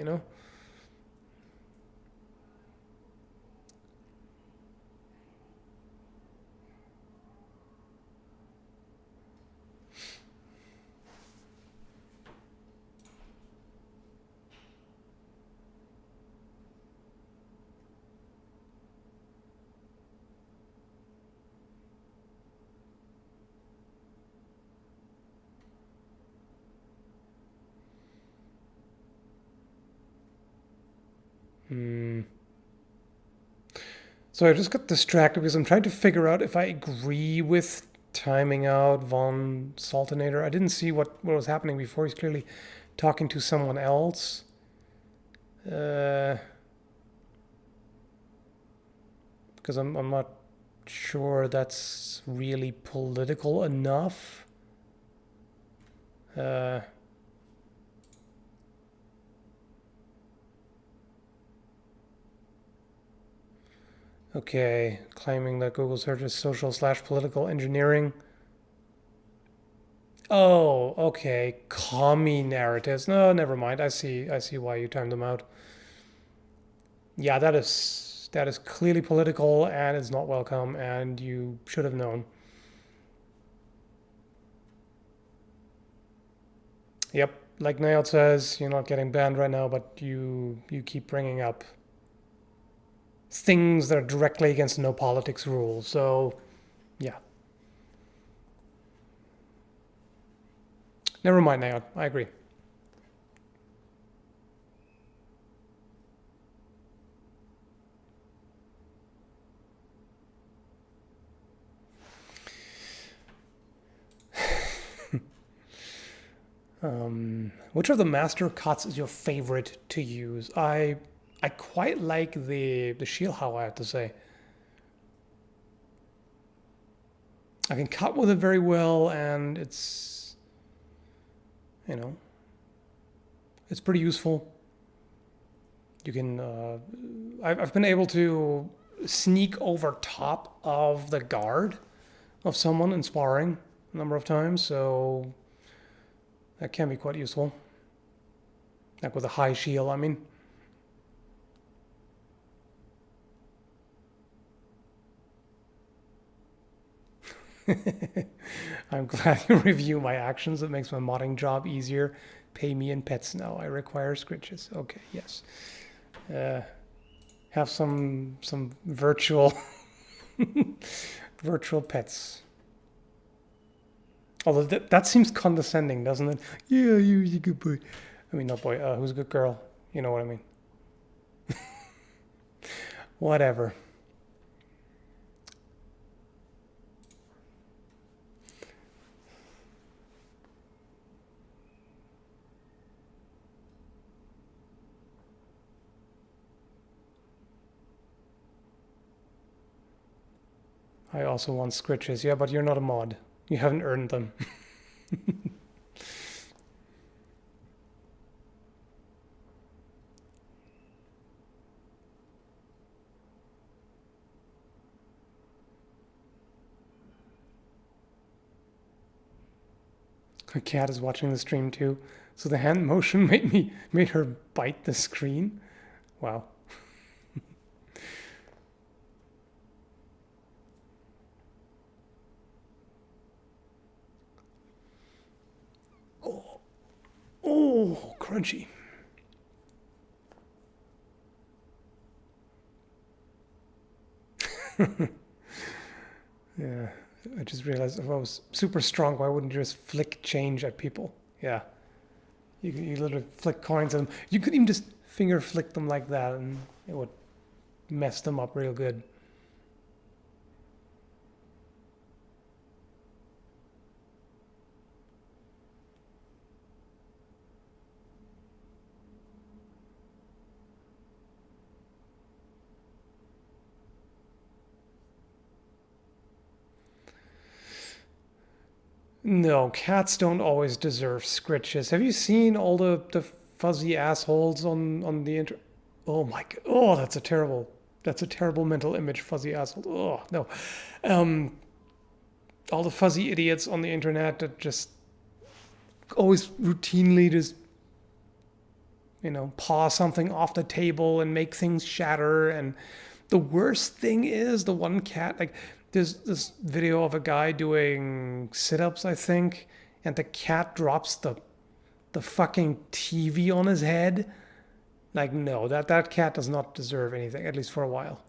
So I just got distracted because I'm trying to figure out if I agree with timing out Von Saltinator. I didn't see what was happening before. He's clearly talking to someone else. Because I'm not sure that's really political enough. Okay, claiming that Google search is social/political engineering. Oh, okay. Commie narratives. No, never mind. I see why you timed them out. Yeah, that is clearly political and it's not welcome and you should have known. Yep, like Nail says, you're not getting banned right now, but you keep bringing up things that are directly against no politics rules. So, yeah. Never mind, Nail. I agree. Which of the master cuts is your favorite to use? I quite like the shield how I have to say. I can cut with it very well, and you know it's pretty useful. You can I've been able to sneak over top of the guard of someone in sparring a number of times, so that can be quite useful. Like with a high shield, I mean. I'm glad you review my actions. It makes my modding job easier. Pay me in pets now. I require scritches. Okay, yes. Have some virtual virtual pets. Although that seems condescending, doesn't it? Yeah, you're a good boy. I mean, not boy. Who's a good girl? You know what I mean. Whatever. I also want scritches. Yeah, but you're not a mod. You haven't earned them. Her cat is watching the stream too. So the hand motion made her bite the screen. Wow. Oh, oh, crunchy. Yeah, I just realized if I was super strong, why wouldn't you just flick change at people? Yeah, you literally flick coins at them. You could even just finger flick them like that, and it would mess them up real good. No, cats don't always deserve scritches. Have you seen all the fuzzy assholes on the inter? Oh my god! Oh, that's a terrible mental image. Fuzzy asshole. Oh no, um, all the fuzzy idiots on the internet that just always routinely just paw something off the table and make things shatter. And the worst thing is the one cat, like there's this video of a guy doing sit-ups, I think, and the cat drops the fucking TV on his head. Like, no, that cat does not deserve anything, at least for a while.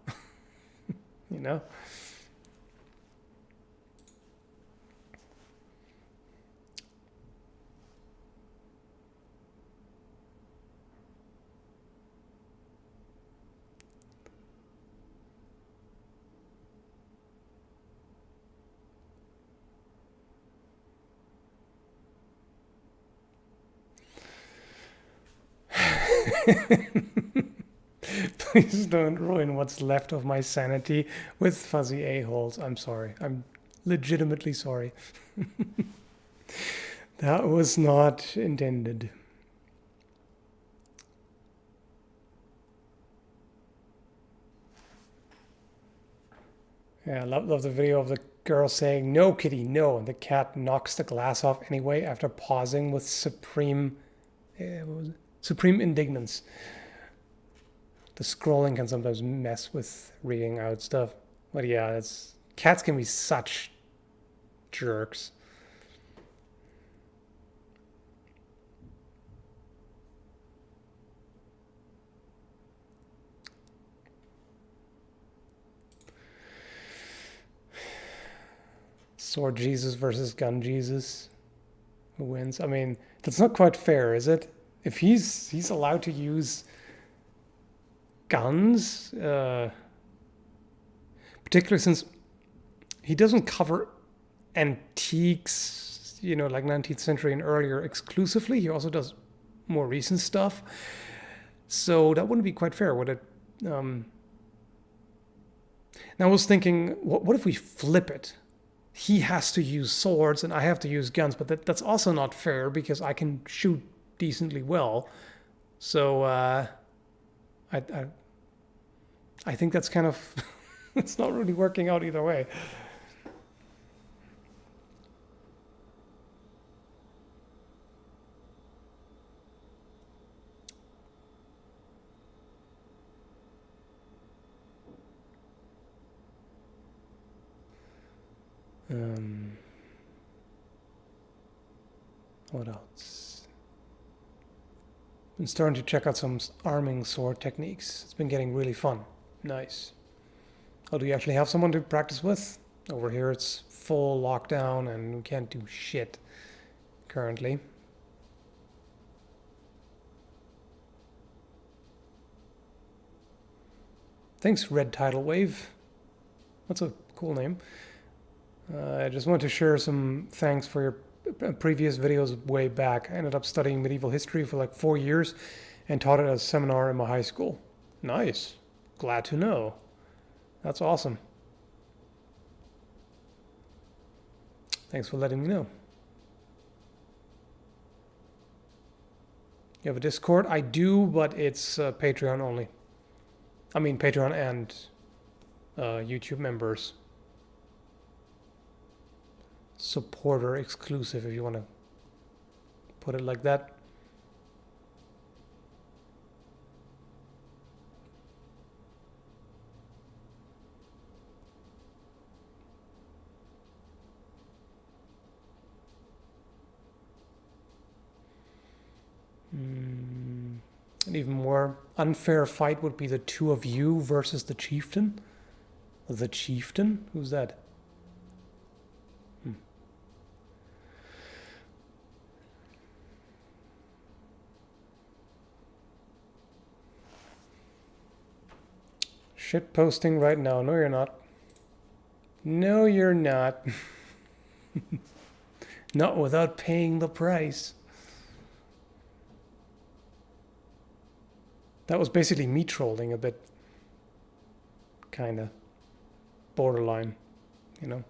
you know? Please don't ruin what's left of my sanity with fuzzy a-holes. I'm sorry. I'm legitimately sorry. That was not intended. Yeah, I love the video of the girl saying, "No, kitty, no," and the cat knocks the glass off anyway after pausing with supreme, what was it? Supreme indignance. The scrolling can sometimes mess with reading out stuff. But yeah, cats can be such jerks. Sword Jesus versus Gun Jesus. Who wins? I mean, that's not quite fair, is it? If he's allowed to use guns, particularly since he doesn't cover antiques, you know, like 19th century and earlier exclusively. He also does more recent stuff. So that wouldn't be quite fair, would it? Now I was thinking, what if we flip it? He has to use swords and I have to use guns, but that's also not fair because I can shoot decently well. So I think that's kind of it's not really working out either way. What else? Been starting to check out some arming sword techniques. It's been getting really fun. Nice. Oh, do you actually have someone to practice with? Over here it's full lockdown and we can't do shit currently. Thanks, Red Tidal Wave. That's a cool name. I just want to share some thanks for your previous videos way back. I ended up studying medieval history for like 4 years and taught it at a seminar in my high school. Nice. Glad to know. That's awesome. Thanks for letting me know. You have a Discord? I do, but it's Patreon only. I mean Patreon and YouTube members. Supporter exclusive, if you want to put it like that. An even more unfair fight would be the two of you versus the chieftain. The chieftain? Who's that? Shit posting right now. No, you're not. No, you're not. Not without paying the price. That was basically me trolling a bit. Kinda. Borderline, you know.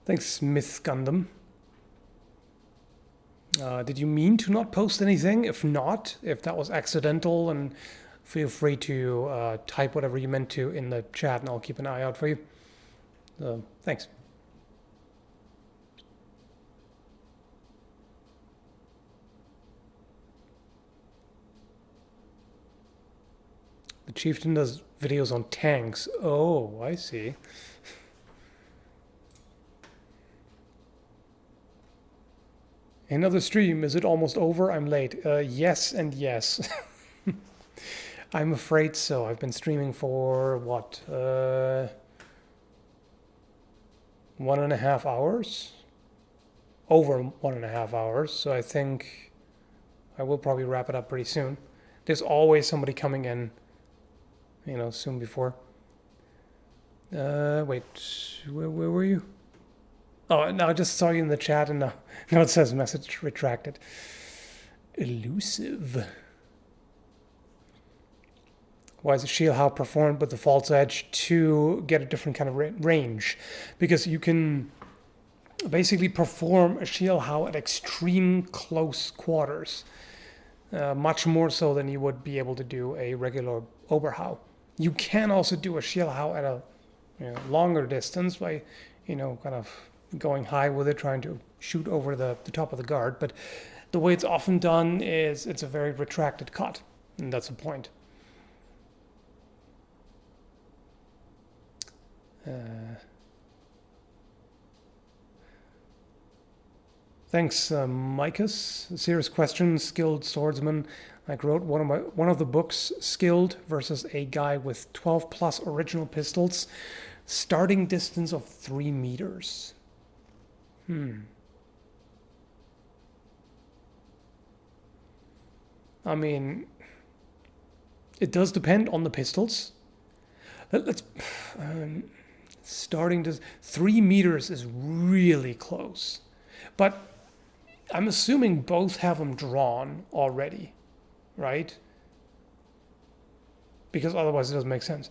Thanks, Smith Gundam. Did you mean to not post anything? If not, if that was accidental, and feel free to type whatever you meant to in the chat and I'll keep an eye out for you. Thanks. The chieftain does videos on tanks. Oh, I see. Another stream. Is it almost over? I'm late. Yes and yes. I'm afraid so. I've been streaming for what? 1.5 hours? Over 1.5 hours. So I think I will probably wrap it up pretty soon. There's always somebody coming in, you know, soon before. Wait, where were you? Oh, no, I just saw you in the chat, and now it says message retracted. Elusive. Why is a shield how performed with the false edge to get a different kind of range? Because you can basically perform a shield how at extreme close quarters, much more so than you would be able to do a regular Oberhau. You can also do a shield how at a longer distance by, kind of going high with it, trying to shoot over the top of the guard. But the way it's often done is it's a very retracted cut, and that's the point. Thanks, Micus. A serious question. Skilled swordsman. I wrote one of the books, Skilled versus a guy with 12 plus original pistols, starting distance of 3 meters. I mean, it does depend on the pistols. Let's starting to 3 meters is really close, but I'm assuming both have them drawn already, right? Because otherwise it doesn't make sense.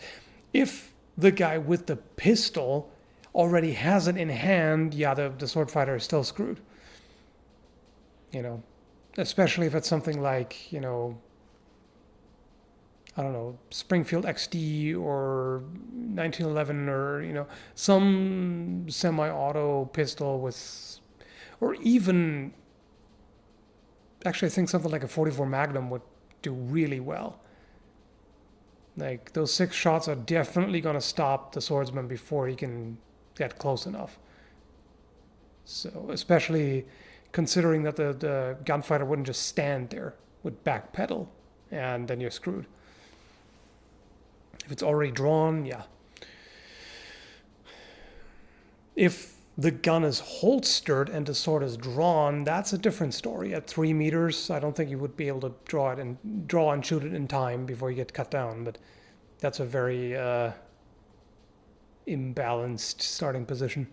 If the guy with the pistol already has it in hand, yeah, the sword fighter is still screwed. Especially if it's something like, I don't know, Springfield XD or 1911 or, some semi-auto pistol with, or even, actually I think something like a 44 Magnum would do really well. Like, those 6 shots are definitely going to stop the swordsman before he can get close enough. So, especially considering that the gunfighter wouldn't just stand there, would backpedal, and then you're screwed. If it's already drawn, yeah. If the gun is holstered and the sword is drawn, that's a different story. At 3 meters, I don't think you would be able to draw and shoot it in time before you get cut down. But that's a very imbalanced starting position.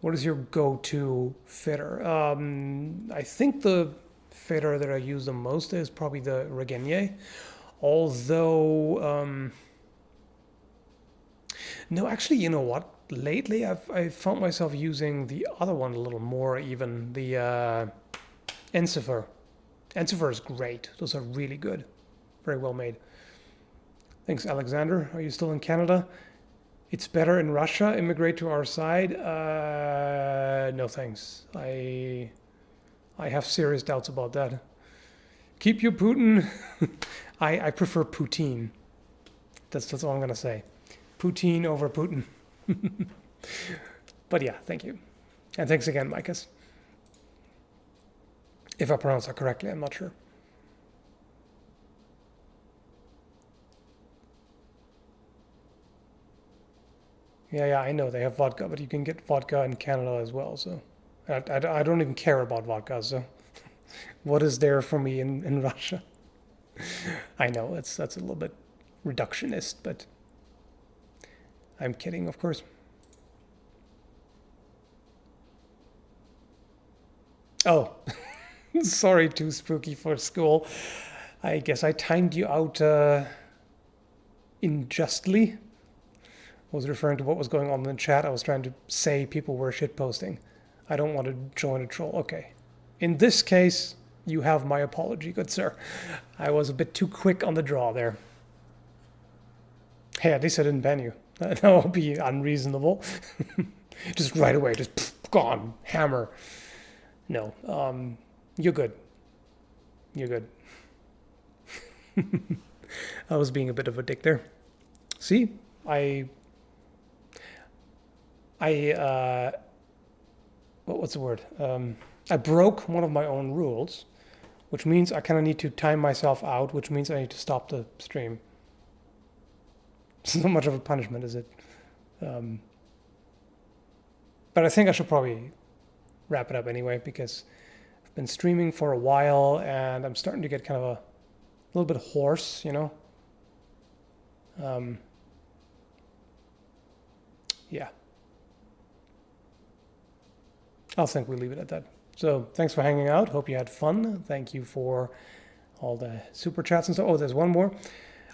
What is your go-to fitter? I think the fitter that I use the most is probably the Regenier. Although, no, actually, you know what? Lately, I've found myself using the other one a little more, even the Ensifer. Ensifer is great. Those are really good. Very well made. Thanks, Alexander. Are you still in Canada? It's better in Russia. Immigrate to our side. No thanks. I have serious doubts about that. Keep your Putin. I prefer Poutine. That's all I'm gonna say. Poutine over Putin. But yeah, thank you. And thanks again, Micus. If I pronounce that correctly, I'm not sure. Yeah, I know they have vodka, but you can get vodka in Canada as well, so I don't even care about vodka, so what is there for me in Russia? I know that's a little bit reductionist, but I'm kidding, of course. Oh, sorry, too spooky for school. I guess I timed you out unjustly. I was referring to what was going on in the chat. I was trying to say people were shitposting. I don't want to join a troll. Okay. In this case, you have my apology, good sir. I was a bit too quick on the draw there. Hey, at least I didn't ban you. That would be unreasonable. Just right away, just gone, hammer. No, you're good. You're good. I was being a bit of a dick there. See, what's the word? I broke one of my own rules, which means I kind of need to time myself out, which means I need to stop the stream. It's not much of a punishment, is it? But I think I should probably wrap it up anyway, because I've been streaming for a while and I'm starting to get kind of a little bit hoarse, yeah. I think we'll leave it at that. So thanks for hanging out. Hope you had fun. Thank you for all the super chats and stuff. Oh, there's one more.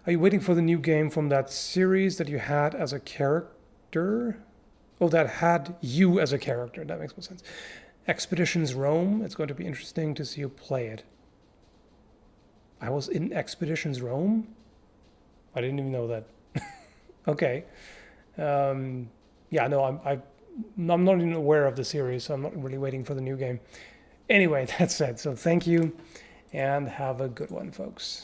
Are you waiting for the new game from that series that you had as a character? Oh, that had you as a character. That makes more sense. Expeditions Rome. It's going to be interesting to see you play it. I was in Expeditions Rome? I didn't even know that. Okay. Yeah, no, I'm not even aware of the series, so I'm not really waiting for the new game. Anyway, that's it. So thank you, and have a good one, folks.